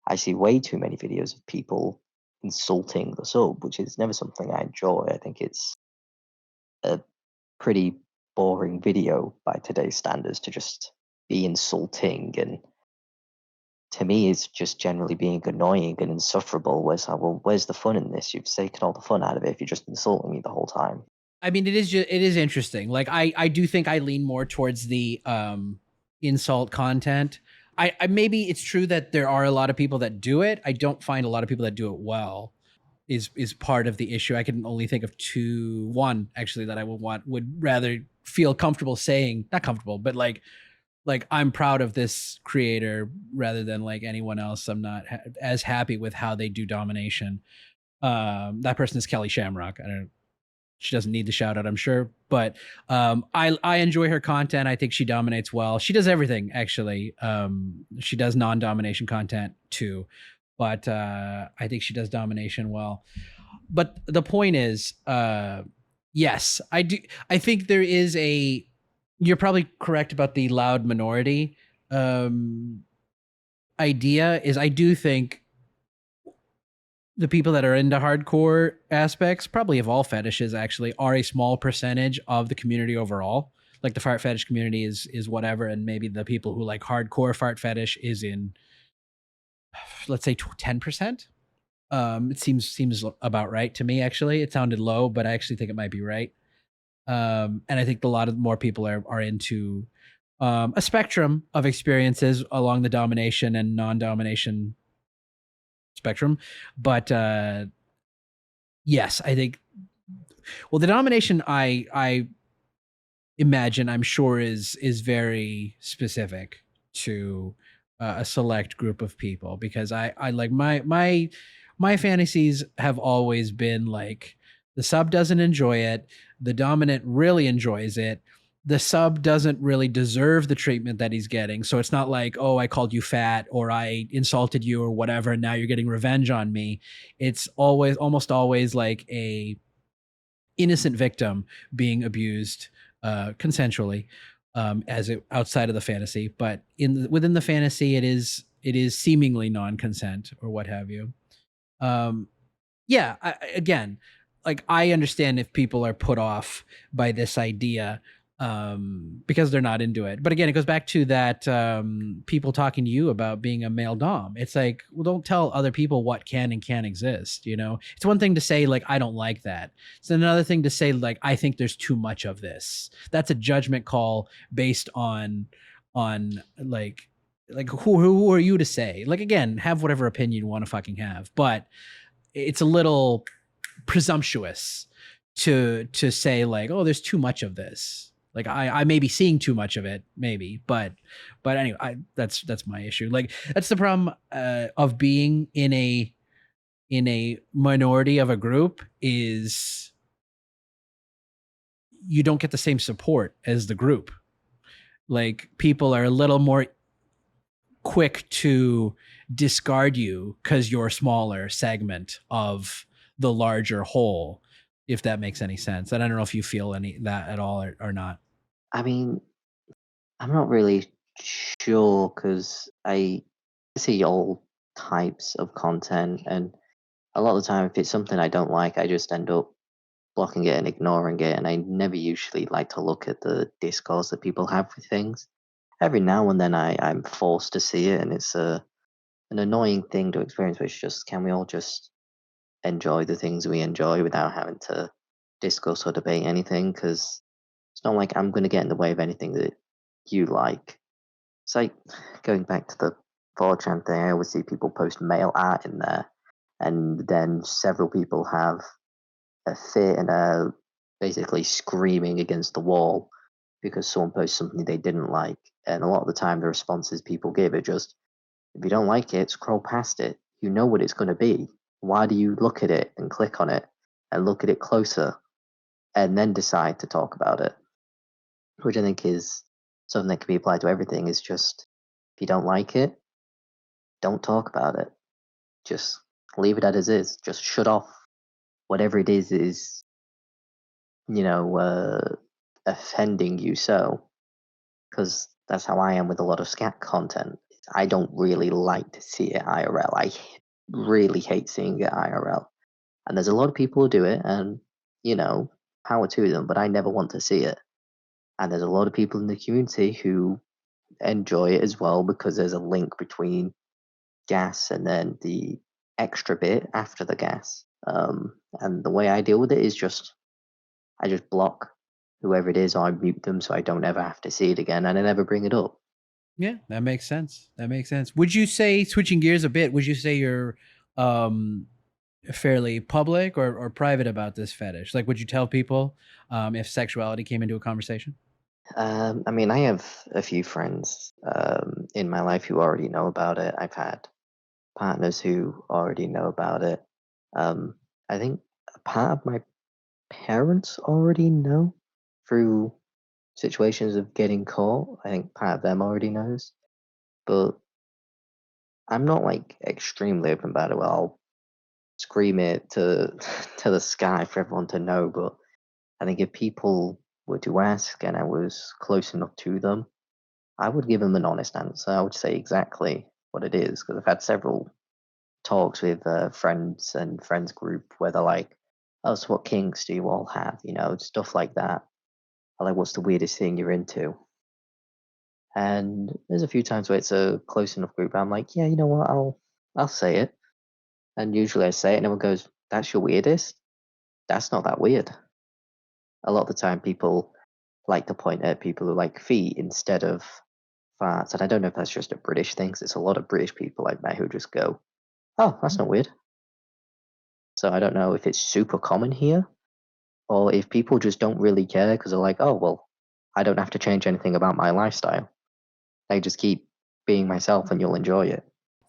I see way too many videos of people insulting the sub, which is never something I enjoy. I think it's a pretty boring video by today's standards to just be insulting, and to me it's just generally being annoying and insufferable. Where's like, well, where's the fun in this? You've taken all the fun out of it if you're just insulting me the whole time. I mean, it is interesting. Like I do think I lean more towards the insult content. I maybe it's true that there are a lot of people that do it. I don't find a lot of people that do it well. Is part of the issue. I can only think of one actually that I would rather feel comfortable saying, not comfortable, but like I'm proud of this creator rather than like anyone else. I'm not as happy with how they do domination. That person is Kelly Shamrock. I don't. She doesn't need the shout out, I'm sure, but I enjoy her content. I think she dominates well. She does everything actually. She does non-domination content too, but I think she does domination well. But the point is, yes, I do. I think there is a. You're probably correct about the loud minority um, idea. Is I do think the people that are into hardcore aspects, probably of all fetishes, actually, are a small percentage of the community overall. Like the fart fetish community is whatever, and maybe the people who like hardcore fart fetish is in, let's say, 10%. It seems about right to me. Actually, it sounded low, but I actually think it might be right. And I think a lot of more people are into a spectrum of experiences along the domination and non-domination spectrum. But yes, I think. Well, the domination I imagine, I'm sure, is very specific to a select group of people, because I like my My fantasies have always been like the sub doesn't enjoy it, the dominant really enjoys it. The sub doesn't really deserve the treatment that he's getting. So it's not like, oh, I called you fat or I insulted you or whatever, and now you're getting revenge on me. It's always, almost always like a innocent victim being abused consensually, as it outside of the fantasy. But within the fantasy, it is seemingly non-consent or what have you. Um, yeah, again, like I understand if people are put off by this idea because they're not into it. But again, it goes back to that people talking to you about being a male dom. It's like, well, don't tell other people what can and can't exist. It's one thing to say like I don't like that. It's another thing to say like I think there's too much of this. That's a judgment call based on like who are you to say? Like again, have whatever opinion you want to fucking have, but it's a little presumptuous to say like, oh, there's too much of this. Like I may be seeing too much of it, maybe, but anyway, that's my issue. Like that's the problem of being in a minority of a group is you don't get the same support as the group. Like people are a little more quick to discard you because you're a smaller segment of the larger whole, if that makes any sense. And I don't know if you feel any that at all or not. I mean, I'm not really sure because I see all types of content, and a lot of the time, if it's something I don't like, I just end up blocking it and ignoring it. And I never usually like to look at the discourse that people have with things. Every now and then, I'm forced to see it, and it's an annoying thing to experience. Which just can we all just enjoy the things we enjoy without having to discuss or debate anything? Because it's not like I'm going to get in the way of anything that you like. It's like going back to the 4chan thing. I always see people post male art in there, and then several people have a fit and are basically screaming against the wall because someone posts something they didn't like. And a lot of the time, the responses people give are just, if you don't like it, scroll past it. You know what it's going to be. Why do you look at it and click on it and look at it closer and then decide to talk about it? Which I think is something that can be applied to everything. Is just, if you don't like it, don't talk about it. Just leave it as is. Just shut off whatever it is you know offending you. So, because that's how I am with a lot of scat content. I don't really like to see it IRL. I really hate seeing it IRL. And there's a lot of people who do it, and you know, power to them. But I never want to see it. And there's a lot of people in the community who enjoy it as well because there's a link between gas and then the extra bit after the gas. And the way I deal with it is just I just block whoever it is, or I mute them so I don't ever have to see it again, and I never bring it up. Yeah, that makes sense. That makes sense. Would you say, switching gears a bit, would you say you're um fairly public or private about this fetish? Like would you tell people if sexuality came into a conversation? I mean, I have a few friends in my life who already know about it. I've had partners who already know about it. I think a part of my parents already know through situations of getting caught. I think part of them already knows, but I'm not like extremely open about it. Well, I'll scream it to to the sky for everyone to know. But I think if people were to ask and I was close enough to them, I would give them an honest answer. I would say exactly what it is because I've had several talks with friends and friends group where they're like, "Oh, so what kinks do you all have?" Stuff like that. Or like, "What's the weirdest thing you're into?" And there's a few times where it's a close enough group. I'm like, "Yeah, you know what? I'll say it." And usually I say it, and everyone goes, "That's your weirdest? That's not that weird." A lot of the time, people like to point at people who like feet instead of farts, and I don't know if that's just a British thing. 'Cause it's a lot of British people I've met who just go, "Oh, that's not weird." So I don't know if it's super common here or if people just don't really care because they're like, "Oh, well, I don't have to change anything about my lifestyle. I just keep being myself and you'll enjoy it."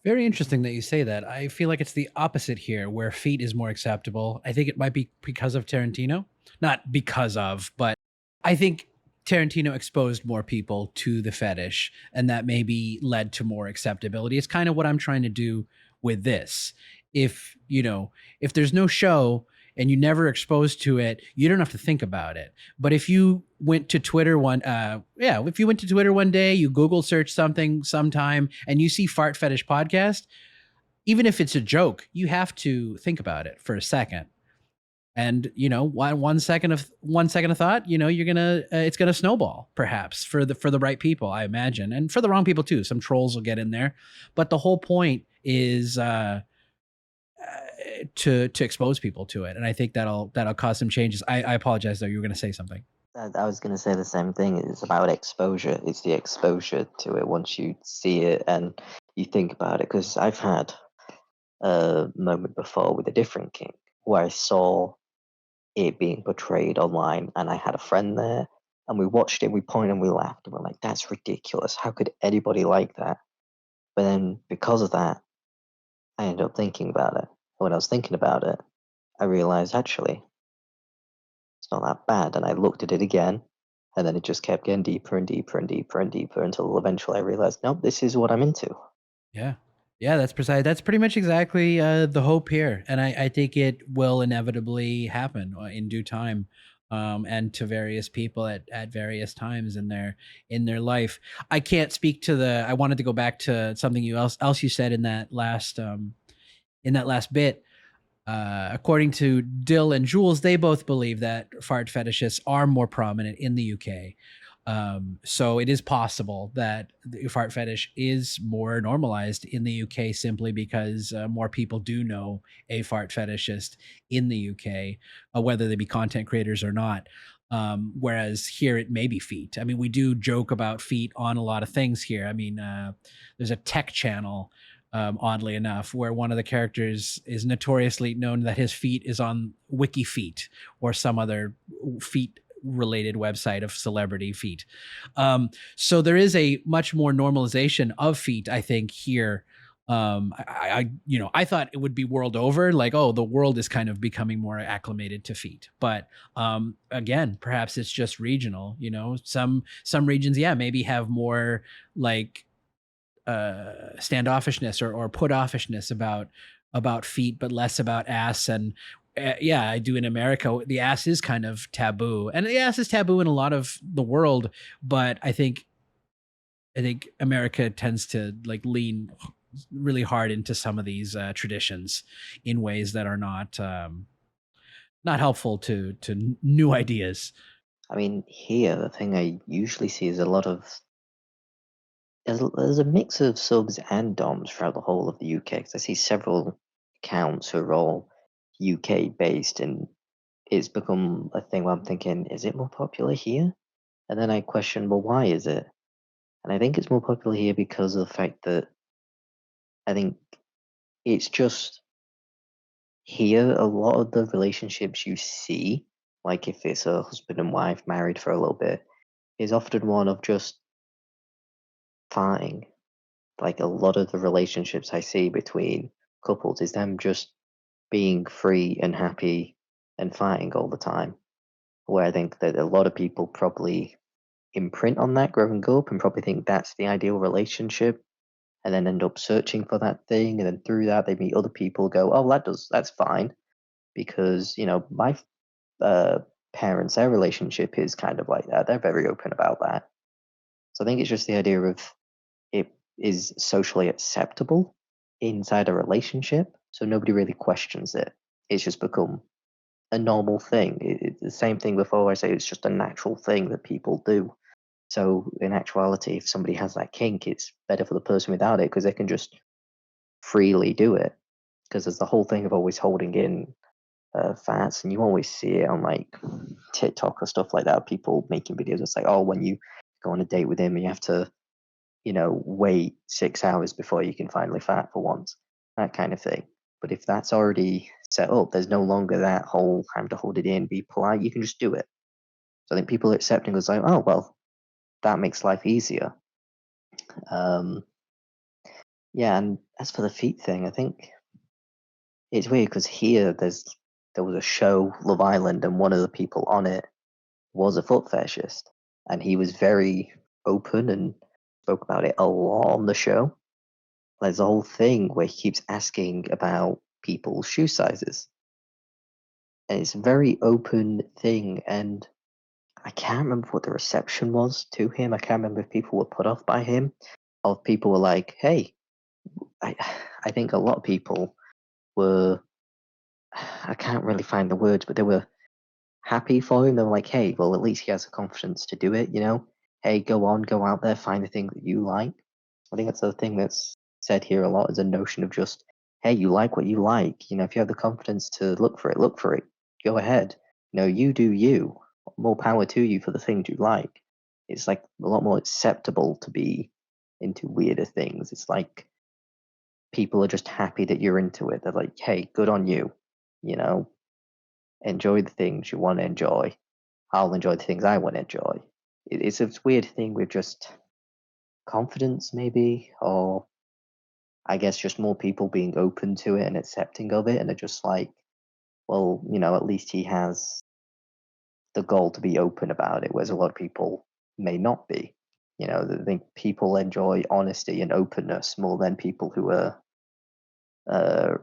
Very interesting that you say that. I feel like it's the opposite here, where feet is more acceptable. I think it might be because of Tarantino. Not because of, but I think Tarantino exposed more people to the fetish, and that maybe led to more acceptability. It's kind of what I'm trying to do with this. If, if there's no show and you never exposed to it, you don't have to think about it. But if you went to Twitter if you went to Twitter one day, you Google search something sometime, and you see fart fetish podcast, even if it's a joke, you have to think about it for a second. And one second of thought, you're gonna it's gonna snowball, perhaps for the right people, I imagine, and for the wrong people too. Some trolls will get in there, but the whole point is to expose people to it, and I think that'll cause some changes. I apologize though. You were going to say something. I was going to say the same thing. It's about exposure. It's the exposure to it once you see it and you think about it. Because I've had a moment before with a different kink where I saw it being portrayed online, and I had a friend there, and we watched it. We pointed and we laughed, and we're like, "That's ridiculous! How could anybody like that?" But then because of that, I ended up thinking about it. When I was thinking about it, I realized actually it's not that bad. And I looked at it again, and then it just kept getting deeper and deeper and deeper and deeper until eventually I realized, nope, this is what I'm into. Yeah. Yeah, that's precise. That's pretty much exactly the hope here, and I think it will inevitably happen in due time, and to various people at various times in their life. I can't speak to the. I wanted to go back to something else you said in that last bit. According to Dill and Jules, they both believe that fart fetishists are more prominent in the UK. So it is possible that the fart fetish is more normalized in the UK simply because more people do know a fart fetishist in the UK, whether they be content creators or not. Whereas here it may be feet. I mean, we do joke about feet on a lot of things here. I mean, there's a tech channel, oddly enough, where one of the characters is notoriously known that his feet is on Wiki Feet or some other feet related website of celebrity feet. So there is a much more normalization of feet, I think, here. I thought it would be world over, like, oh, the world is kind of becoming more acclimated to feet. But again, perhaps it's just regional. Some regions, yeah, maybe have more like standoffishness or put-offishness about feet, but less about ass. And yeah, I do in America. The ass is kind of taboo, and the ass is taboo in a lot of the world. But I think America tends to like lean really hard into some of these traditions in ways that are not helpful to new ideas. I mean, here, the thing I usually see is a lot of there's a mix of subs and DOMs throughout the whole of the UK. Because I see several accounts who are all UK based, and it's become a thing where I'm thinking, is it more popular here? And then I question, well, why is it? And I think it's more popular here because of the fact that I think it's just here a lot of the relationships you see, like if it's a husband and wife married for a little bit, is often one of just farting. Like a lot of the relationships I see between couples is them just being free and happy and fighting all the time. Where I think that a lot of people probably imprint on that growing up and probably think that's the ideal relationship and then end up searching for that thing, and then through that they meet other people, go, oh, that's fine, because my uh, parents, their relationship is kind of like that. They're very open about that. So I think it's just the idea of it is socially acceptable inside a relationship, so nobody really questions it. It's just become a normal thing. It's the same thing before. I say it's just a natural thing that people do. So in actuality, if somebody has that kink, it's better for the person without it because they can just freely do it. Because there's the whole thing of always holding in fats, and you always see it on like TikTok or stuff like that. People making videos. It's like, oh, when you go on a date with him, you have to, wait 6 hours before you can finally fat for once. That kind of thing. But if that's already set up, there's no longer that whole having to hold it in, be polite. You can just do it. So I think people are accepting it's like, oh well, that makes life easier. Um, Yeah, and as for the feet thing, I think it's weird because here there was a show, Love Island, and one of the people on it was a foot fetishist, and he was very open and spoke about it a lot on the show. There's a whole thing where he keeps asking about people's shoe sizes, and it's a very open thing. And I can't remember what the reception was to him. I can't remember if people were put off by him, or if people were like, "Hey," I I think a lot of people were. I can't really find the words, but they were happy for him. They were like, "Hey, well, at least he has the confidence to do it, you know? Hey, go on, go out there, find the thing that you like." I think that's the thing that's said here a lot is a notion of just, hey, you like what you like. You know, if you have the confidence to look for it, look for it. Go ahead. You know, you do you. More power to you for the things you like. It's like a lot more acceptable to be into weirder things. It's like people are just happy that you're into it. They're like, hey, good on you. You know, enjoy the things you want to enjoy. I'll enjoy the things I want to enjoy. It's a weird thing with just confidence, maybe, or I guess just more people being open to it and accepting of it, and they're just like, well, you know, at least he has the goal to be open about it, whereas a lot of people may not be. You know, I think people enjoy honesty and openness more than people who are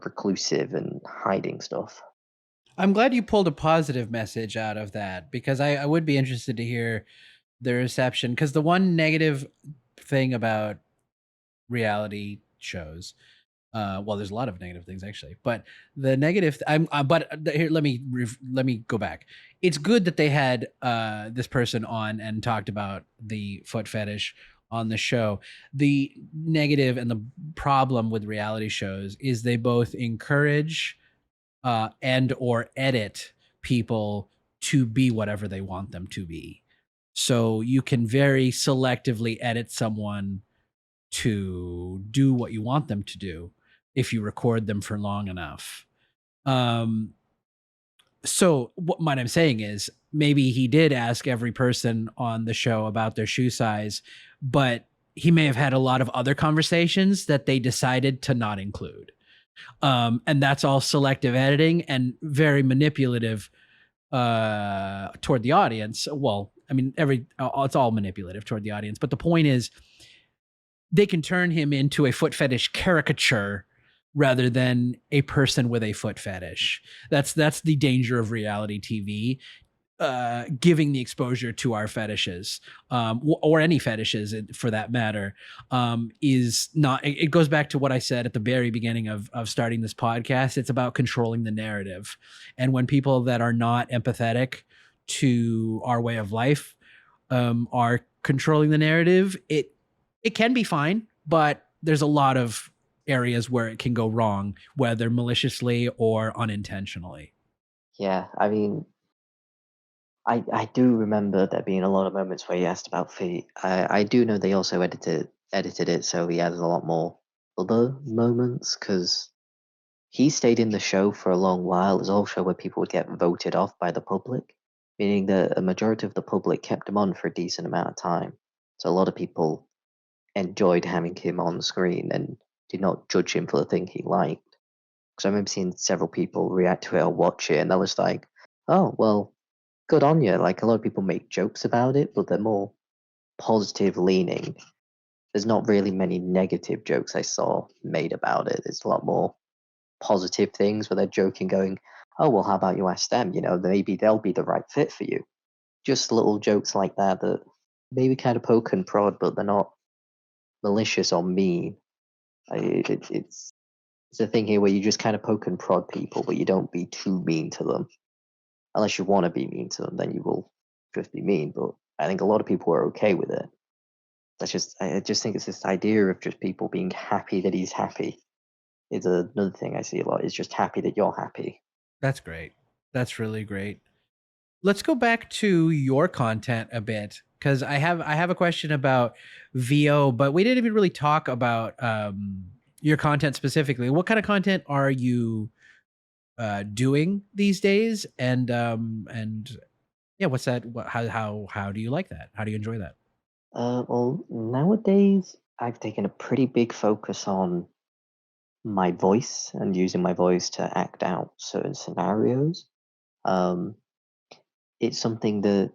reclusive and hiding stuff. I'm glad you pulled a positive message out of that because I would be interested to hear the reception. Because the one negative thing about reality shows, well, there's a lot of negative things actually, but the negative, here, let me go back. It's good that they had this person on and talked about the foot fetish on the show. The negative and the problem with reality shows is they both encourage and or edit people to be whatever they want them to be. So you can very selectively edit someone to do what you want them to do if you record them for long enough. Um, so what I'm saying is maybe he did ask every person on the show about their shoe size, but he may have had a lot of other conversations that they decided to not include. And that's all selective editing and very manipulative toward the audience. Well, I mean, it's all manipulative toward the audience, but the point is they can turn him into a foot fetish caricature rather than a person with a foot fetish. That's the danger of reality TV, giving the exposure to our fetishes, or any fetishes for that matter, is not. It goes back to what I said at the very beginning of starting this podcast. It's about controlling the narrative, and when people that are not empathetic to our way of life are controlling the narrative, it can be fine, but there's a lot of areas where it can go wrong, whether maliciously or unintentionally. Yeah, I mean, I do remember there being a lot of moments where he asked about feet. I do know they also edited it so he has a lot more other moments because he stayed in the show for a long while. There's a whole show where people would get voted off by the public, meaning that a majority of the public kept him on for a decent amount of time. So a lot of people enjoyed having him on screen and did not judge him for the thing he liked. Because I remember seeing several people react to it or watch it, and I was like, oh, well, good on you. Like, a lot of people make jokes about it, but they're more positive leaning. There's not really many negative jokes I saw made about it. It's a lot more positive things where they're joking, going, oh, well, how about you ask them? You know, maybe they'll be the right fit for you. Just little jokes like that that maybe kind of poke and prod, but they're not malicious or mean. It's a thing here where you just kind of poke and prod people, but you don't be too mean to them. Unless you want to be mean to them, then you will just be mean. But I think a lot of people are okay with it. I just think it's this idea of just people being happy that he's happy is another thing I see a lot. Is just happy that you're happy. That's great. That's really great. Let's go back to your content a bit because I have a question about VO, but we didn't even really talk about your content specifically. What kind of content are you doing these days? And yeah, what's that? How do you like that? How do you enjoy that? Well, nowadays I've taken a pretty big focus on my voice and using my voice to act out certain scenarios. Um, it's something that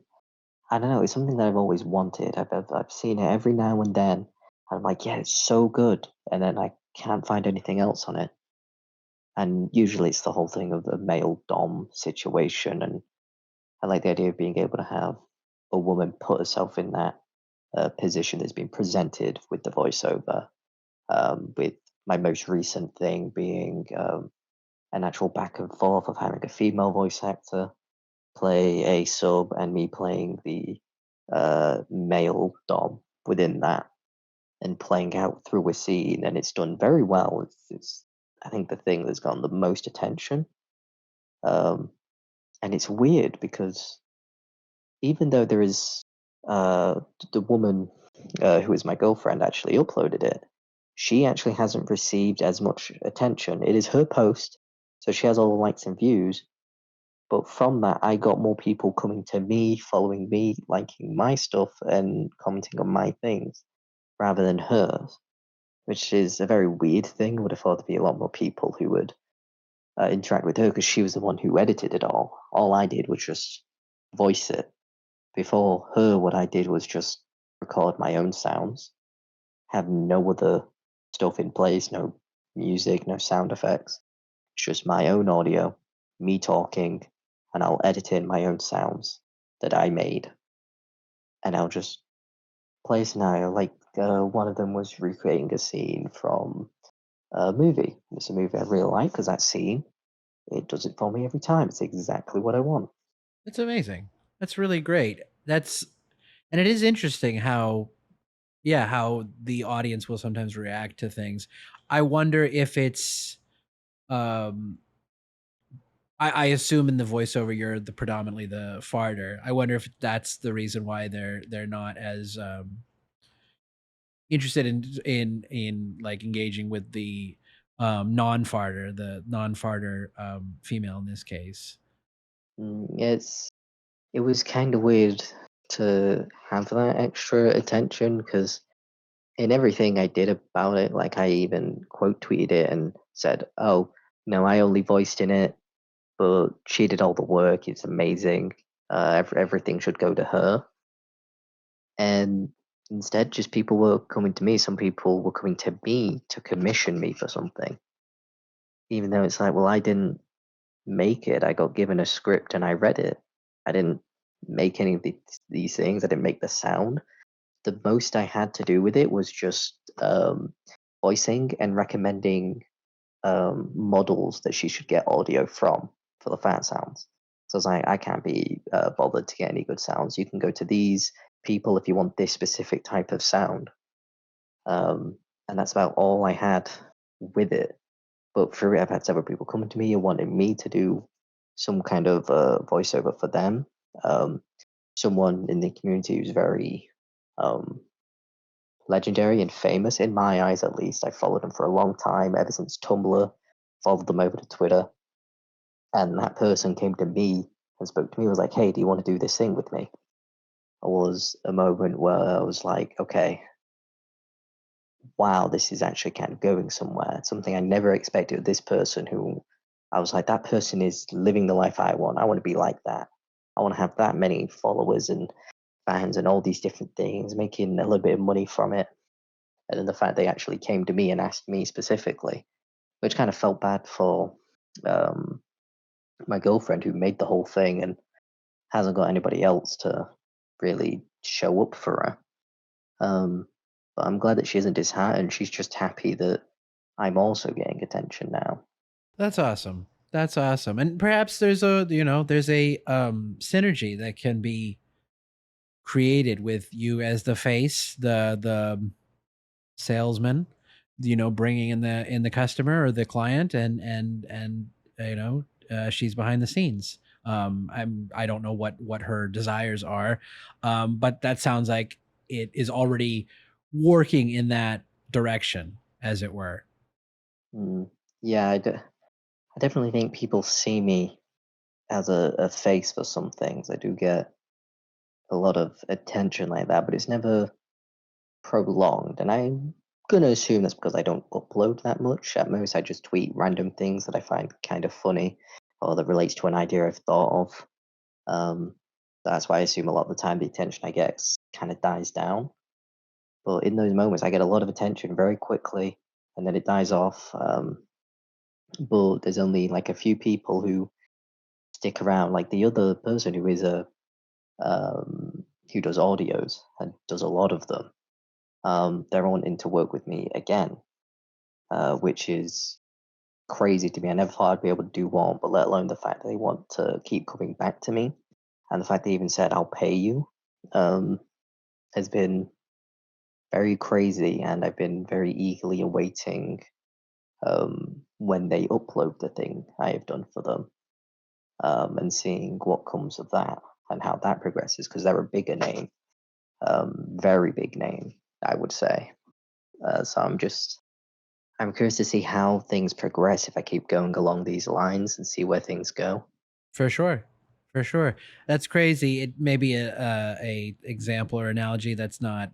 I don't know. It's something that I've always wanted. I've seen it every now and then. I'm like, yeah, it's so good, and then I can't find anything else on it. And usually, it's the whole thing of the male dom situation, and I like the idea of being able to have a woman put herself in that position that's been presented with the voiceover. With my most recent thing being an actual back and forth of having a female voice actor play a sub and me playing the male dom within that and playing out through a scene, and it's done very well. It's I think the thing that's gotten the most attention, um, and it's weird because even though there is the woman who is my girlfriend actually uploaded it, she actually hasn't received as much attention. It is her post, so she has all the likes and views. But from that, I got more people coming to me, following me, liking my stuff, and commenting on my things rather than hers, which is a very weird thing. I would have thought there'd be a lot more people who would interact with her because she was the one who edited it all. All I did was just voice it. Before her, what I did was just record my own sounds, have no other stuff in place, no music, no sound effects. It's just my own audio, me talking, and I'll edit in my own sounds that I made, and I'll just play a scenario. Like one of them was recreating a scene from a movie. It's a movie I really like because that scene it does it for me every time. It's exactly what I want. That's amazing. That's really great. That's and it is interesting how yeah, how the audience will sometimes react to things. I wonder if it's um I assume in the voiceover you're the predominantly the farter. I wonder if that's the reason why they're not as interested in like engaging with the non-farter, the non-farter female in this case. It was kind of weird to have that extra attention because in everything I did about it, like I even quote tweeted it and said, "Oh no, I only voiced in it, but she did all the work. It's amazing. Everything should go to her." And instead, just people were coming to me. Some people were coming to me to commission me for something, even though it's like, well, I didn't make it. I got given a script and I read it. I didn't make any of these things. I didn't make the sound. The most I had to do with it was just voicing and recommending models that she should get audio from for the fan sounds. So I was like, I can't be bothered to get any good sounds. You can go to these people if you want this specific type of sound. And that's about all I had with it. But for it, I've had several people coming to me and wanting me to do some kind of voiceover for them. Um, Someone in the community who's very um, legendary and famous in my eyes, at least. I followed them for a long time, ever since Tumblr. Followed them over to Twitter, and that person came to me and spoke to me. Was like, "Hey, do you want to do this thing with me?" It was a moment where I was like, "Okay, wow, this is actually kind of going somewhere." Something I never expected. This person who I was like, that person is living the life I want. I want to be like that. I want to have that many followers and fans and all these different things, making a little bit of money from it. And then the fact they actually came to me and asked me specifically, which kind of felt bad for um, my girlfriend who made the whole thing and hasn't got anybody else to really show up for her. But I'm glad that she isn't disheartened. She's just happy that I'm also getting attention now. That's awesome. That's awesome. And perhaps there's a there's a synergy that can be created with you as the face, the salesman, bringing in the customer or the client, and she's behind the scenes. I don't know what her desires are, but that sounds like it is already working in that direction, as it were. Mm, yeah, I definitely think people see me as a face for some things. I do get a lot of attention like that, but it's never prolonged, and I'm gonna assume that's because I don't upload that much. At most, I just tweet random things that I find kind of funny or that relates to an idea I've thought of. Um, that's why I assume a lot of the time the attention I get kind of dies down. But in those moments, I get a lot of attention very quickly, and then it dies off. But there's only like a few people who stick around. Like the other person who is a who does audios and does a lot of them. They're wanting to work with me again, which is crazy to me. I never thought I'd be able to do one, but let alone the fact that they want to keep coming back to me, and the fact they even said I'll pay you, um, has been very crazy, and I've been very eagerly awaiting when they upload the thing I have done for them, and seeing what comes of that and how that progresses because they're a bigger name, very big name, I would say. So I'm curious to see how things progress if I keep going along these lines and see where things go. For sure. For sure. That's crazy. It may be a example or analogy that's not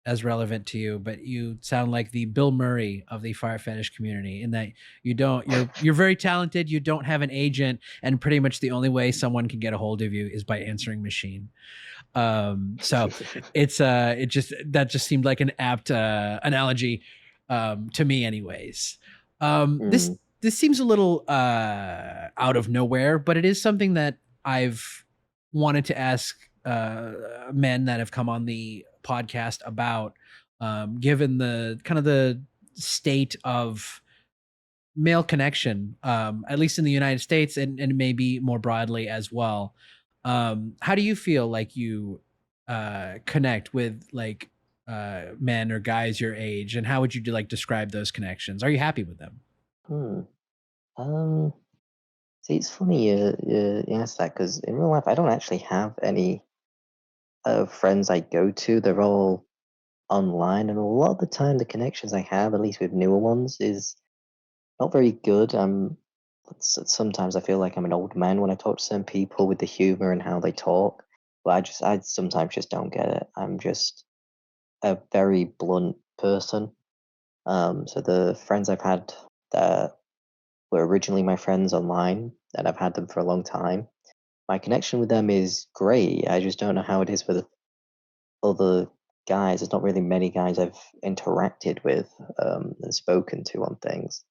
as relevant to you, but you sound like the Bill Murray of the fire fetish community in that you're very talented, you don't have an agent, and pretty much the only way someone can get a hold of you is by answering machine. So it just that just seemed like an apt analogy to me anyways. Mm, This seems a little out of nowhere, but it is something that I've wanted to ask men that have come on the podcast about, given the kind of the state of male connection, at least in the United States and maybe more broadly as well. How do you feel like you connect with like men or guys your age, and how would you like describe those connections? Are you happy with them? hmm. Um, See, it's funny you asked that because in real life, I don't actually have any friends I go to. They're all online, and a lot of the time, the connections I have, at least with newer ones, is not very good. Sometimes I feel like I'm an old man when I talk to some people with the humor and how they talk, but I sometimes just don't get it. I'm just a very blunt person. So the friends I've had that were originally my friends online, and I've had them for a long time. My connection with them is great. I just don't know how it is with other guys. There's not really many guys I've interacted with and spoken to on things.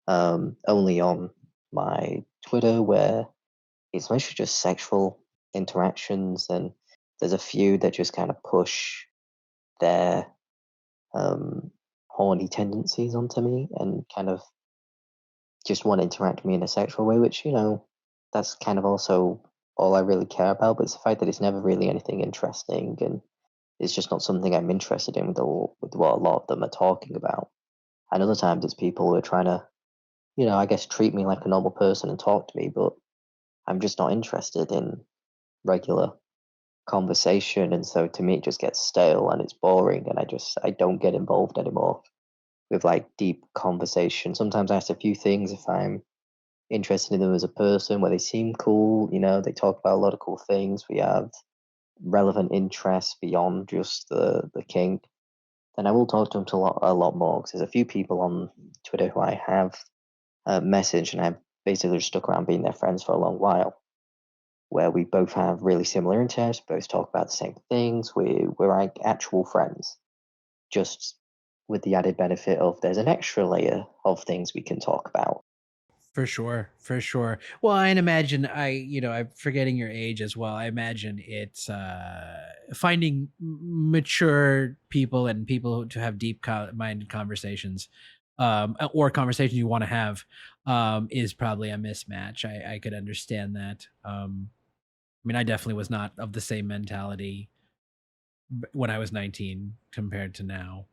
Only on my Twitter, where it's mostly just sexual interactions, and there's a few that just kind of push their um, horny tendencies onto me and kind of just want to interact with me in a sexual way, which, that's kind of also all I really care about. But it's the fact that it's never really anything interesting, and it's just not something I'm interested in with what a lot of them are talking about. And other times it's people who are trying to, I guess, treat me like a normal person and talk to me, but I'm just not interested in regular conversation. And so to me, it just gets stale and it's boring. And I don't get involved anymore with like deep conversation. Sometimes I ask a few things if I'm interested in them as a person, where they seem cool. They talk about a lot of cool things. We have relevant interests beyond just the kink. Then I will talk to them to a lot more because there's a few people on Twitter who I have messaged, and I've basically just stuck around being their friends for a long while, where we both have really similar interests, both talk about the same things. We're like actual friends, just with the added benefit of there's an extra layer of things we can talk about. For sure, for sure. Well, I imagine I'm forgetting your age as well. I imagine it's finding mature people and people to have deep minded conversations, or conversations you want to have, is probably a mismatch. I could understand that. I mean, I definitely was not of the same mentality when I was 19 compared to now.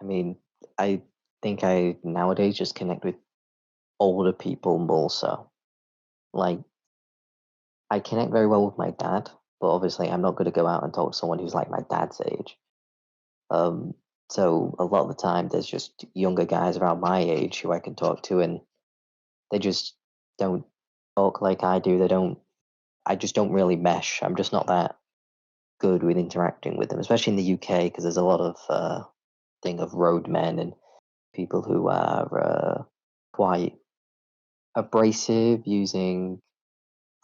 I mean, I think I nowadays just connect with older people more so. Like, I connect very well with my dad, but obviously I'm not going to go out and talk to someone who's like my dad's age. Um, so a lot of the time, there's just younger guys around my age who I can talk to, and they just don't talk like I do. They don't. I just don't really mesh. I'm just not that good with interacting with them, especially in the UK, because there's a lot of thing of roadmen and people who are quite abrasive, using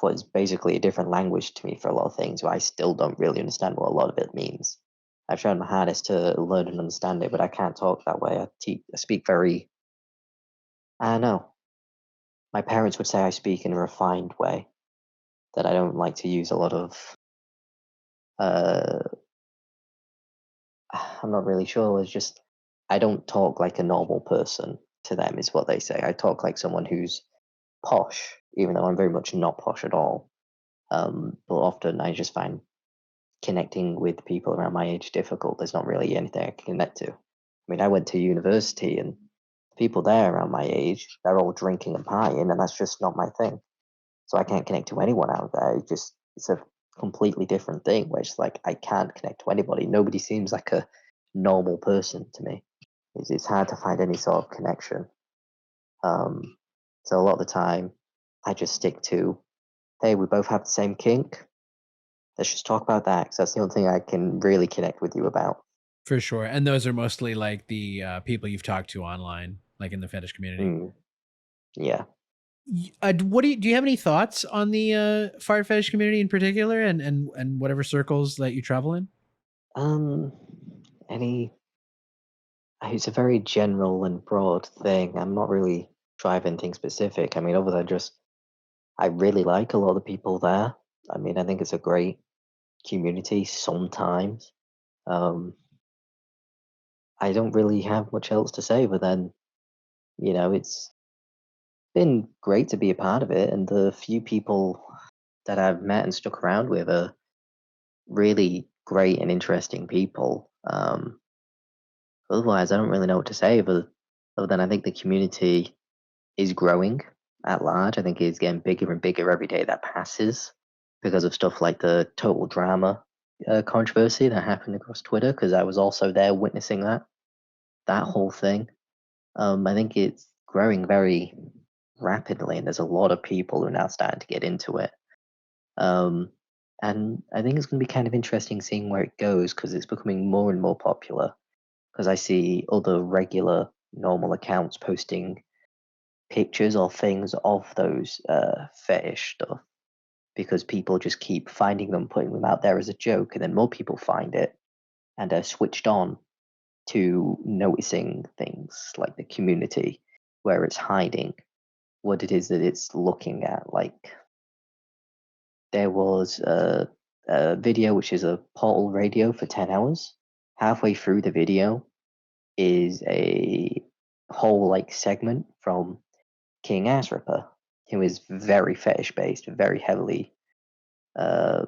what is basically a different language to me for a lot of things, where I still don't really understand what a lot of it means. I've tried my hardest to learn and understand it, but I can't talk that way. I speak very, I don't know. My parents would say I speak in a refined way, that I don't like to use a lot of. Uh, I'm not really sure. It's just I don't talk like a normal person to them, is what they say. I talk like someone who's posh, even though I'm very much not posh at all. But often I just find connecting with people around my age difficult. There's not really anything I can connect to. I mean, I went to university and people there around my age, they're all drinking and partying, and that's just not my thing. So I can't connect to anyone out there. It's a completely different thing where it's like I can't connect to anybody. Nobody seems like a normal person to me. It's hard to find any sort of connection. Um, so a lot of the time, I just stick to, hey, we both have the same kink. Let's just talk about that, because that's the only thing I can really connect with you about. For sure. And those are mostly like the people you've talked to online, like in the fetish community. Mm, yeah. What do you have any thoughts on the fart fetish community in particular, and whatever circles that you travel in? Um, any It's a very general and broad thing. I'm not really driving anything specific. I mean, other than just, I really like a lot of the people there. I mean, I think it's a great community sometimes. Um, I don't really have much else to say, but then, it's been great to be a part of it. And the few people that I've met and stuck around with are really great and interesting people. Otherwise, I don't really know what to say, but other than I think the community is growing at large. I think it's getting bigger and bigger every day that passes, because of stuff like the total drama controversy that happened across Twitter. Because I was also there witnessing that whole thing. I think it's growing very rapidly, and there's a lot of people who are now starting to get into it. Um, and I think it's going to be kind of interesting seeing where it goes, because it's becoming more and more popular. Because I see other regular, normal accounts posting pictures or things of those fetish stuff, because people just keep finding them, putting them out there as a joke, and then more people find it and are switched on to noticing things like the community, where it's hiding what it is that it's looking at. Like, there was a video which is a portal radio for 10 hours. Halfway through the video is a whole like segment from King Ass Ripper, who is very fetish based, very heavily uh,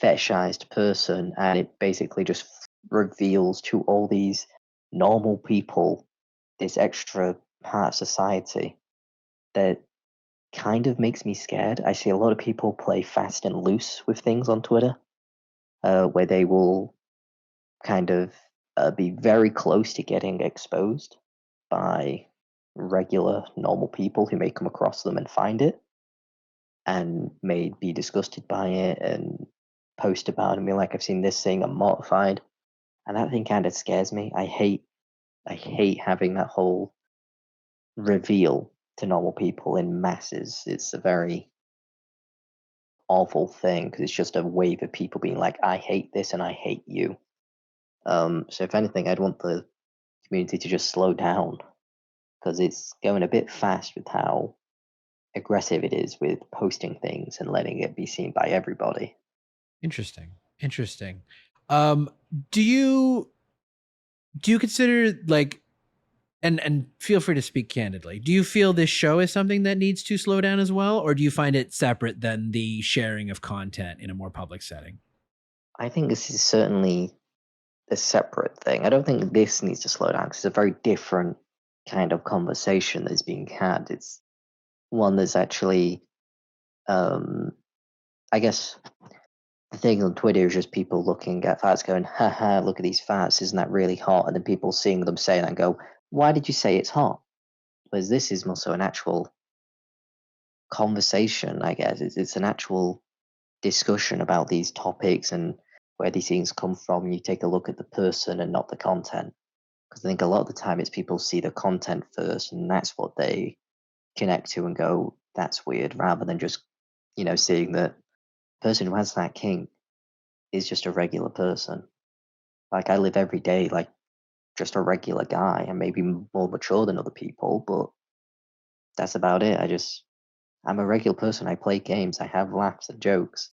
fetishized person, and it basically just reveals to all these normal people this extra part of society that kind of makes me scared. I see a lot of people play fast and loose with things on Twitter, where they will kind of be very close to getting exposed by regular, normal people who may come across them and find it, and may be disgusted by it and post about it and be like, I've seen this thing, I'm mortified. And that thing kind of scares me. I hate having that whole reveal to normal people in masses. It's a very awful thing, because it's just a wave of people being like, I hate this and I hate you. So if anything, I'd want the community to just slow down, because it's going a bit fast with how aggressive it is with posting things and letting it be seen by everybody. Interesting. Interesting. Um, do you consider like, and feel free to speak candidly. Do you feel this show is something that needs to slow down as well, or do you find it separate than the sharing of content in a more public setting? I think this is certainly a separate thing. I don't think this needs to slow down, because it's a very different kind of conversation that's being had. It's one that's actually, um, I guess, the thing on Twitter is just people looking at farts going, haha, look at these farts, isn't that really hot? And then people seeing them say that and go, why did you say it's hot? Whereas this is also an actual conversation, I guess. It's an actual discussion about these topics, and where these things come from. You take a look at the person and not the content. Because I think a lot of the time it's people see the content first, and that's what they connect to and go, "That's weird," rather than just, seeing that person who has that kink is just a regular person. Like, I live every day like just a regular guy. And maybe more mature than other people, but that's about it. I'm a regular person. I play games. I have laughs and jokes.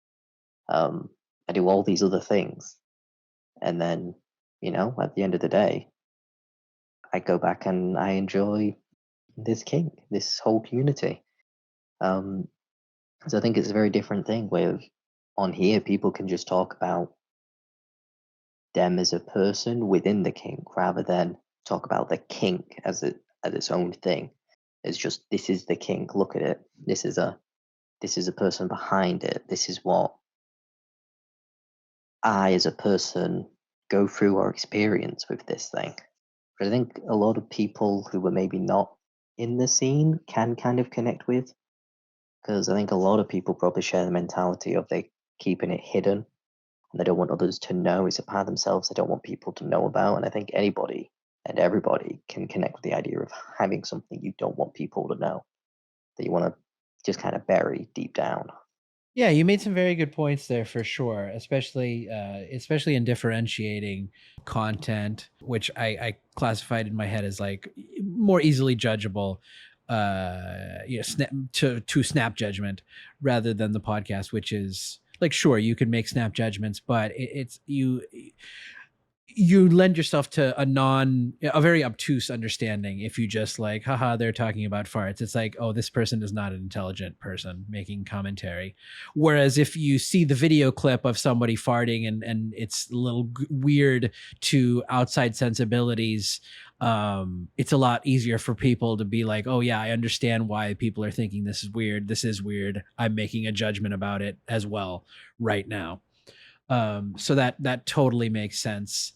Um, I do all these other things, and then, at the end of the day, I go back and I enjoy this kink, this whole community. Um, so I think it's a very different thing where on here people can just talk about them as a person within the kink rather than talk about the kink as its own thing. It's just, this is the kink. Look at it. This is a person behind it. This is what I as a person go through or experience with this thing. But I think a lot of people who were maybe not in the scene can kind of connect with, because I think a lot of people probably share the mentality of they keeping it hidden and they don't want others to know. It's a part of themselves they don't want people to know about. And I think anybody and everybody can connect with the idea of having something you don't want people to know, that you want to just kind of bury deep down. Yeah, you made some very good points there for sure, especially in differentiating content, which I classified in my head as like more easily judgeable, to snap judgment rather than the podcast, which is like sure you can make snap judgments, but it's you lend yourself to a very obtuse understanding if you just like haha they're talking about farts. It's like, oh, this person is not an intelligent person making commentary. Whereas if you see the video clip of somebody farting and it's a little weird to outside sensibilities, it's a lot easier for people to be like, oh yeah, I understand why people are thinking this is weird, I'm making a judgment about it as well right now. So that totally makes sense,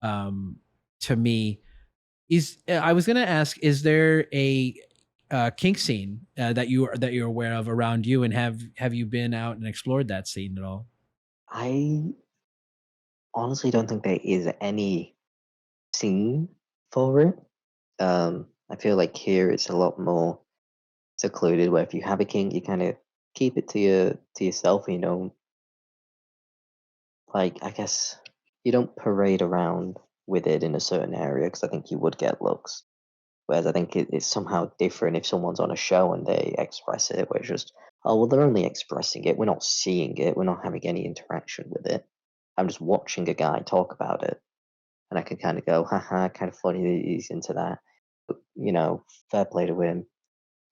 um, to me. Is I was gonna ask, is there a kink scene that you're aware of around you, and have you been out and explored that scene at all? I honestly don't think there is any scene for it. I feel like here it's a lot more secluded, where if you have a kink, you kind of keep it to yourself. Like, I guess you don't parade around with it in a certain area, because I think you would get looks. Whereas I think it's somehow different if someone's on a show and they express it, where it's just, oh, well, they're only expressing it. We're not seeing it. We're not having any interaction with it. I'm just watching a guy talk about it. And I can kind of go, haha, kind of funny that he's into that. But, fair play to him,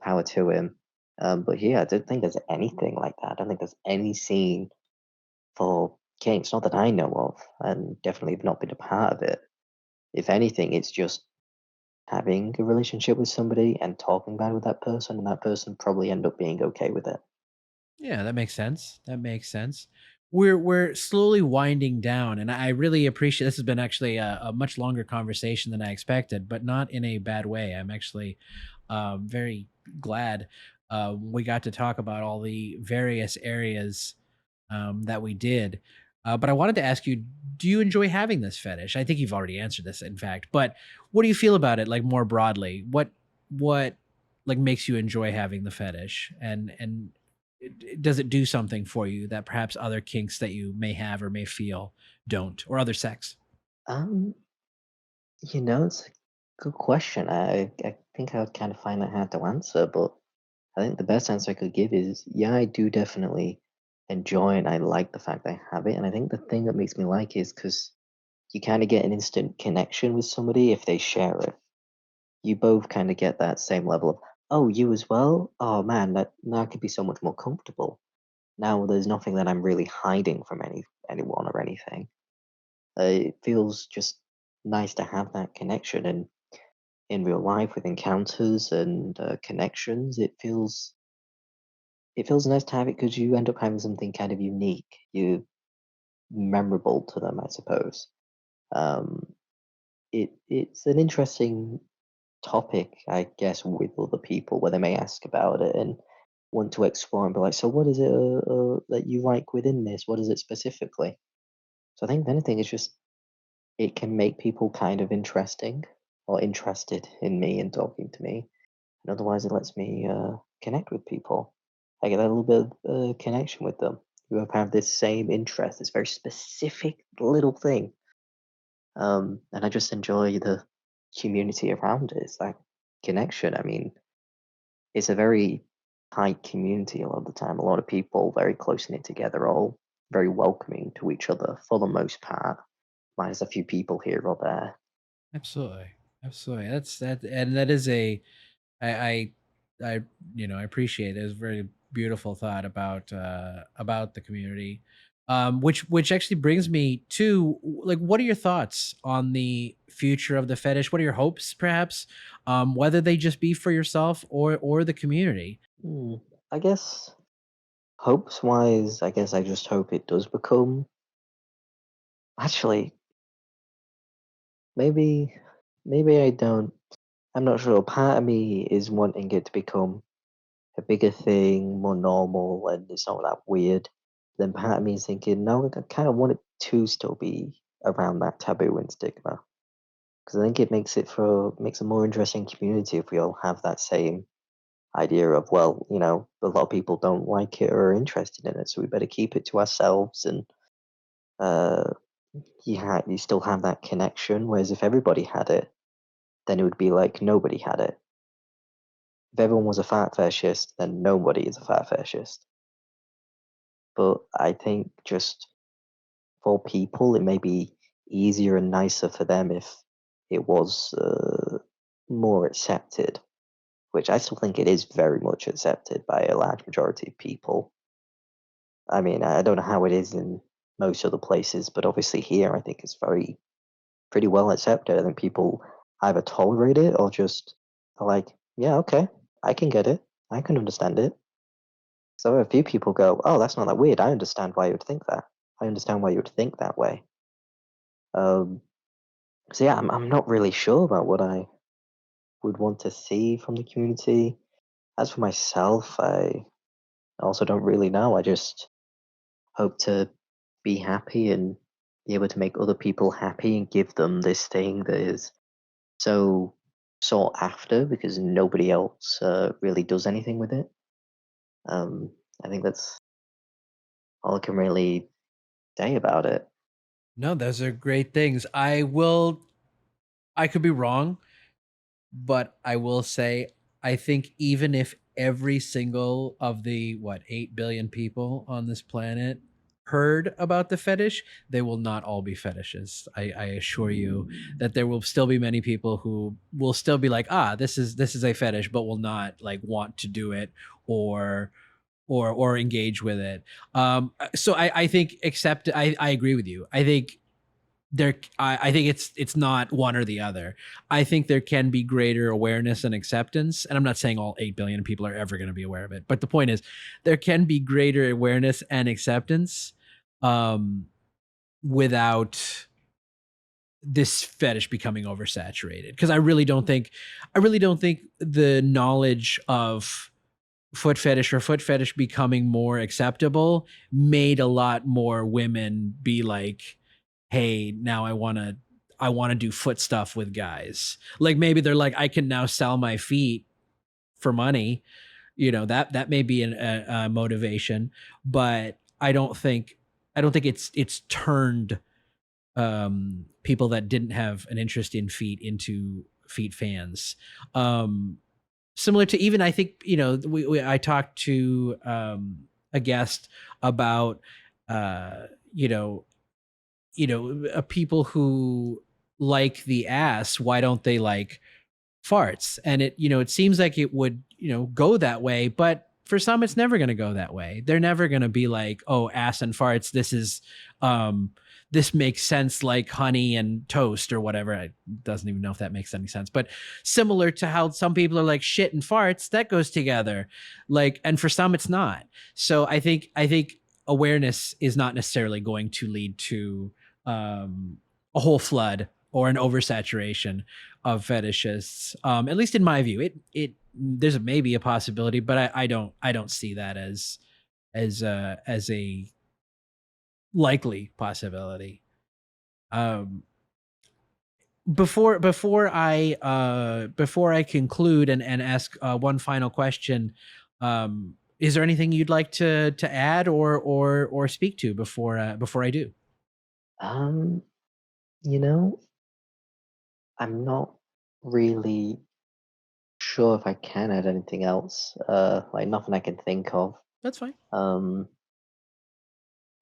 power to him. But yeah, I don't think there's anything like that. I don't think there's any scene for kinks, not that I know of, and definitely have not been a part of it. If anything, it's just having a relationship with somebody and talking about it with that person, and that person probably end up being okay with it. Yeah, that makes sense. That makes sense. We're slowly winding down, and I really appreciate this. Has been actually a much longer conversation than I expected, but not in a bad way. I'm actually very glad we got to talk about all the various areas that we did. But I wanted to ask you, do you enjoy having this fetish? I think you've already answered this, in fact. But what do you feel about it, like more broadly? What like makes you enjoy having the fetish, and does it do something for you that perhaps other kinks that you may have or may feel don't, or other sex? Um, it's a good question. I think I would kind of find that hard to answer, but I think the best answer I could give is, yeah, I do definitely enjoy and I like the fact I have it. And I think the thing that makes me like it is because you kind of get an instant connection with somebody if they share it. You both kind of get that same level of, oh, you as well? Oh man, that now I could be so much more comfortable. Now there's nothing that I'm really hiding from anyone or anything. It feels just nice to have that connection, and in real life with encounters and connections, it feels nice to have it because you end up having something kind of unique. You memorable to them, I suppose. Um, it's an interesting topic, I guess, with other people where they may ask about it and want to explore and be like, so what is it that you like within this? What is it specifically? So I think the only thing is just it can make people kind of interesting or interested in me and talking to me, and otherwise it lets me connect with people. I get a little bit of connection with them who have this same interest, this very specific little thing, and I just enjoy the community around it. It's that connection. I mean, it's a very tight community a lot of the time. A lot of people very close knit together, all very welcoming to each other for the most part. Minus a few people here or there. Absolutely. Absolutely. That's that, and that is a I I I appreciate it. It's a very beautiful thought about the community. Which actually brings me to, like, what are your thoughts on the future of the fetish? What are your hopes, perhaps? Whether they just be for yourself or the community. Hmm. I guess hopes wise, I guess I just hope it does become. Actually, maybe, maybe I don't. I'm not sure. Part of me is wanting it to become a bigger thing, more normal, and it's not that weird. Then part of me is thinking, no, I kind of want it to still be around that taboo and stigma, because I think it makes a more interesting community if we all have that same idea of, well, a lot of people don't like it or are interested in it, so we better keep it to ourselves. And uh, you still have that connection. Whereas if everybody had it, then it would be like nobody had it. If everyone was a fat fetishist, then nobody is a fat fetishist. But I think just for people, it may be easier and nicer for them if it was more accepted, which I still think it is very much accepted by a large majority of people. I mean, I don't know how it is in most other places, but obviously here, I think it's pretty well accepted. I think people either tolerate it or just are like, yeah, okay, I can get it, I can understand it. So a few people go, oh, that's not that weird. I understand why you would think that. I understand why you would think that way. Um, so yeah, I'm not really sure about what I would want to see from the community. As for myself, I also don't really know. I just hope to be happy and be able to make other people happy and give them this thing that is so sought after because nobody else really does anything with it. Um, I think that's all I can really say about it. No, those are great things. I could be wrong, but I will say, I think even if every single of the, what, 8 billion people on this planet heard about the fetish, they will not all be fetishes. I assure you that there will still be many people who will still be like, ah, this is a fetish, but will not like want to do it or or engage with it. So I think, except I agree with you. I think I think it's not one or the other. I think there can be greater awareness and acceptance, and I'm not saying all 8 billion people are ever going to be aware of it, but the point is there can be greater awareness and acceptance, um, without this fetish becoming oversaturated. Because I really don't think the knowledge of foot fetish becoming more acceptable made a lot more women be like, hey, now I want to do foot stuff with guys. Like, maybe they're like, I can now sell my feet for money. That may be a motivation, but I don't think it's turned people that didn't have an interest in feet into feet fans. Similar to, even, I think, I talked to a guest about uh you know people who like the ass, why don't they like farts? And it seems like it would go that way, but for some it's never going to go that way. They're never going to be like, oh, ass and farts, um this makes sense, like honey and toast or whatever. I doesn't even know if that makes any sense, but similar to how some people are like, shit and farts, that goes together. Like, and for some it's not. So I think awareness is not necessarily going to lead to a whole flood or an oversaturation of fetishists. At least in my view, it there's maybe a possibility, but I don't see that as a likely possibility. Um, before I conclude and ask one final question, is there anything you'd like to add or speak to before I do? Um, you know, I'm not really sure if I can add anything else. Like nothing I can think of. That's fine. Um,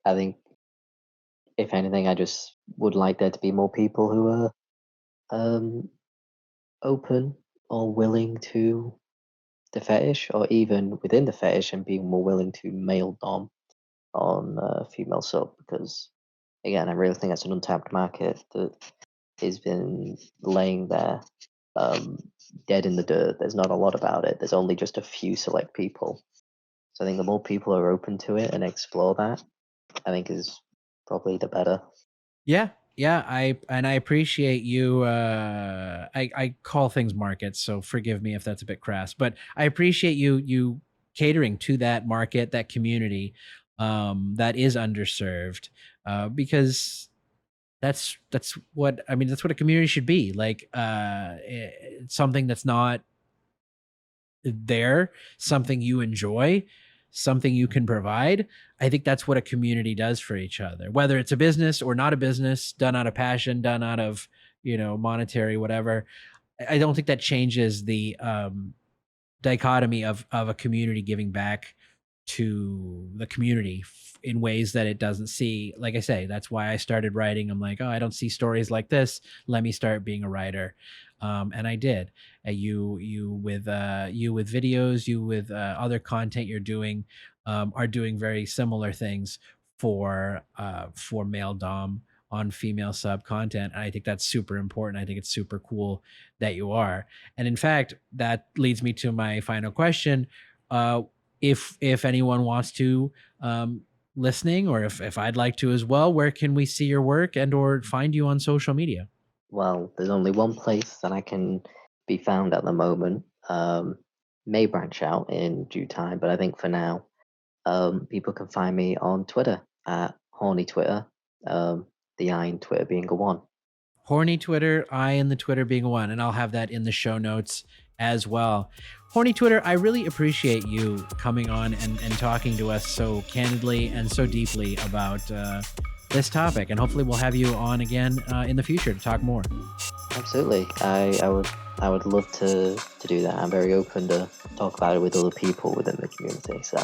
I think if anything, I just would like there to be more people who are um open or willing to the fetish, or even within the fetish, and being more willing to male dom on female sub. Because again, I really think that's an untapped market that has been laying there, um, dead in the dirt. There's not a lot about it. There's only just a few select people. So I think the more people are open to it and explore that, I think is probably the better. Yeah, yeah. I appreciate you. I call things markets, so forgive me if that's a bit crass, but I appreciate you catering to that market, that community, that is underserved, because that's what I mean. That's what a community should be like. Something that's not there, something you enjoy, something you can provide. I think that's what a community does for each other, whether it's a business or not a business, done out of passion, done out of, monetary, whatever. I don't think that changes the dichotomy of a community giving back to the community in ways that it doesn't see. Like I say, that's why I started writing. I'm like, oh, I don't see stories like this. Let me start being a writer. And I did. You with videos, you with other content you're doing, are doing very similar things for male dom on female sub content. And I think that's super important. I think it's super cool that you are. And in fact, that leads me to my final question. Uh, if anyone wants to, listening, or if I'd like to as well, where can we see your work and or find you on social media? Well, there's only one place that I can be found at the moment. May branch out in due time, but I think for now, people can find me on Twitter at HornyTw1tter, the I in Twitter being a one. HornyTw1tter, I in the Twitter being one, and I'll have that in the show notes as well. HornyTw1tter, I really appreciate you coming on and talking to us so candidly and so deeply about this topic, and hopefully we'll have you on again in the future to talk more. Absolutely, I would love to do that. I'm very open to talk about it with other people within the community. So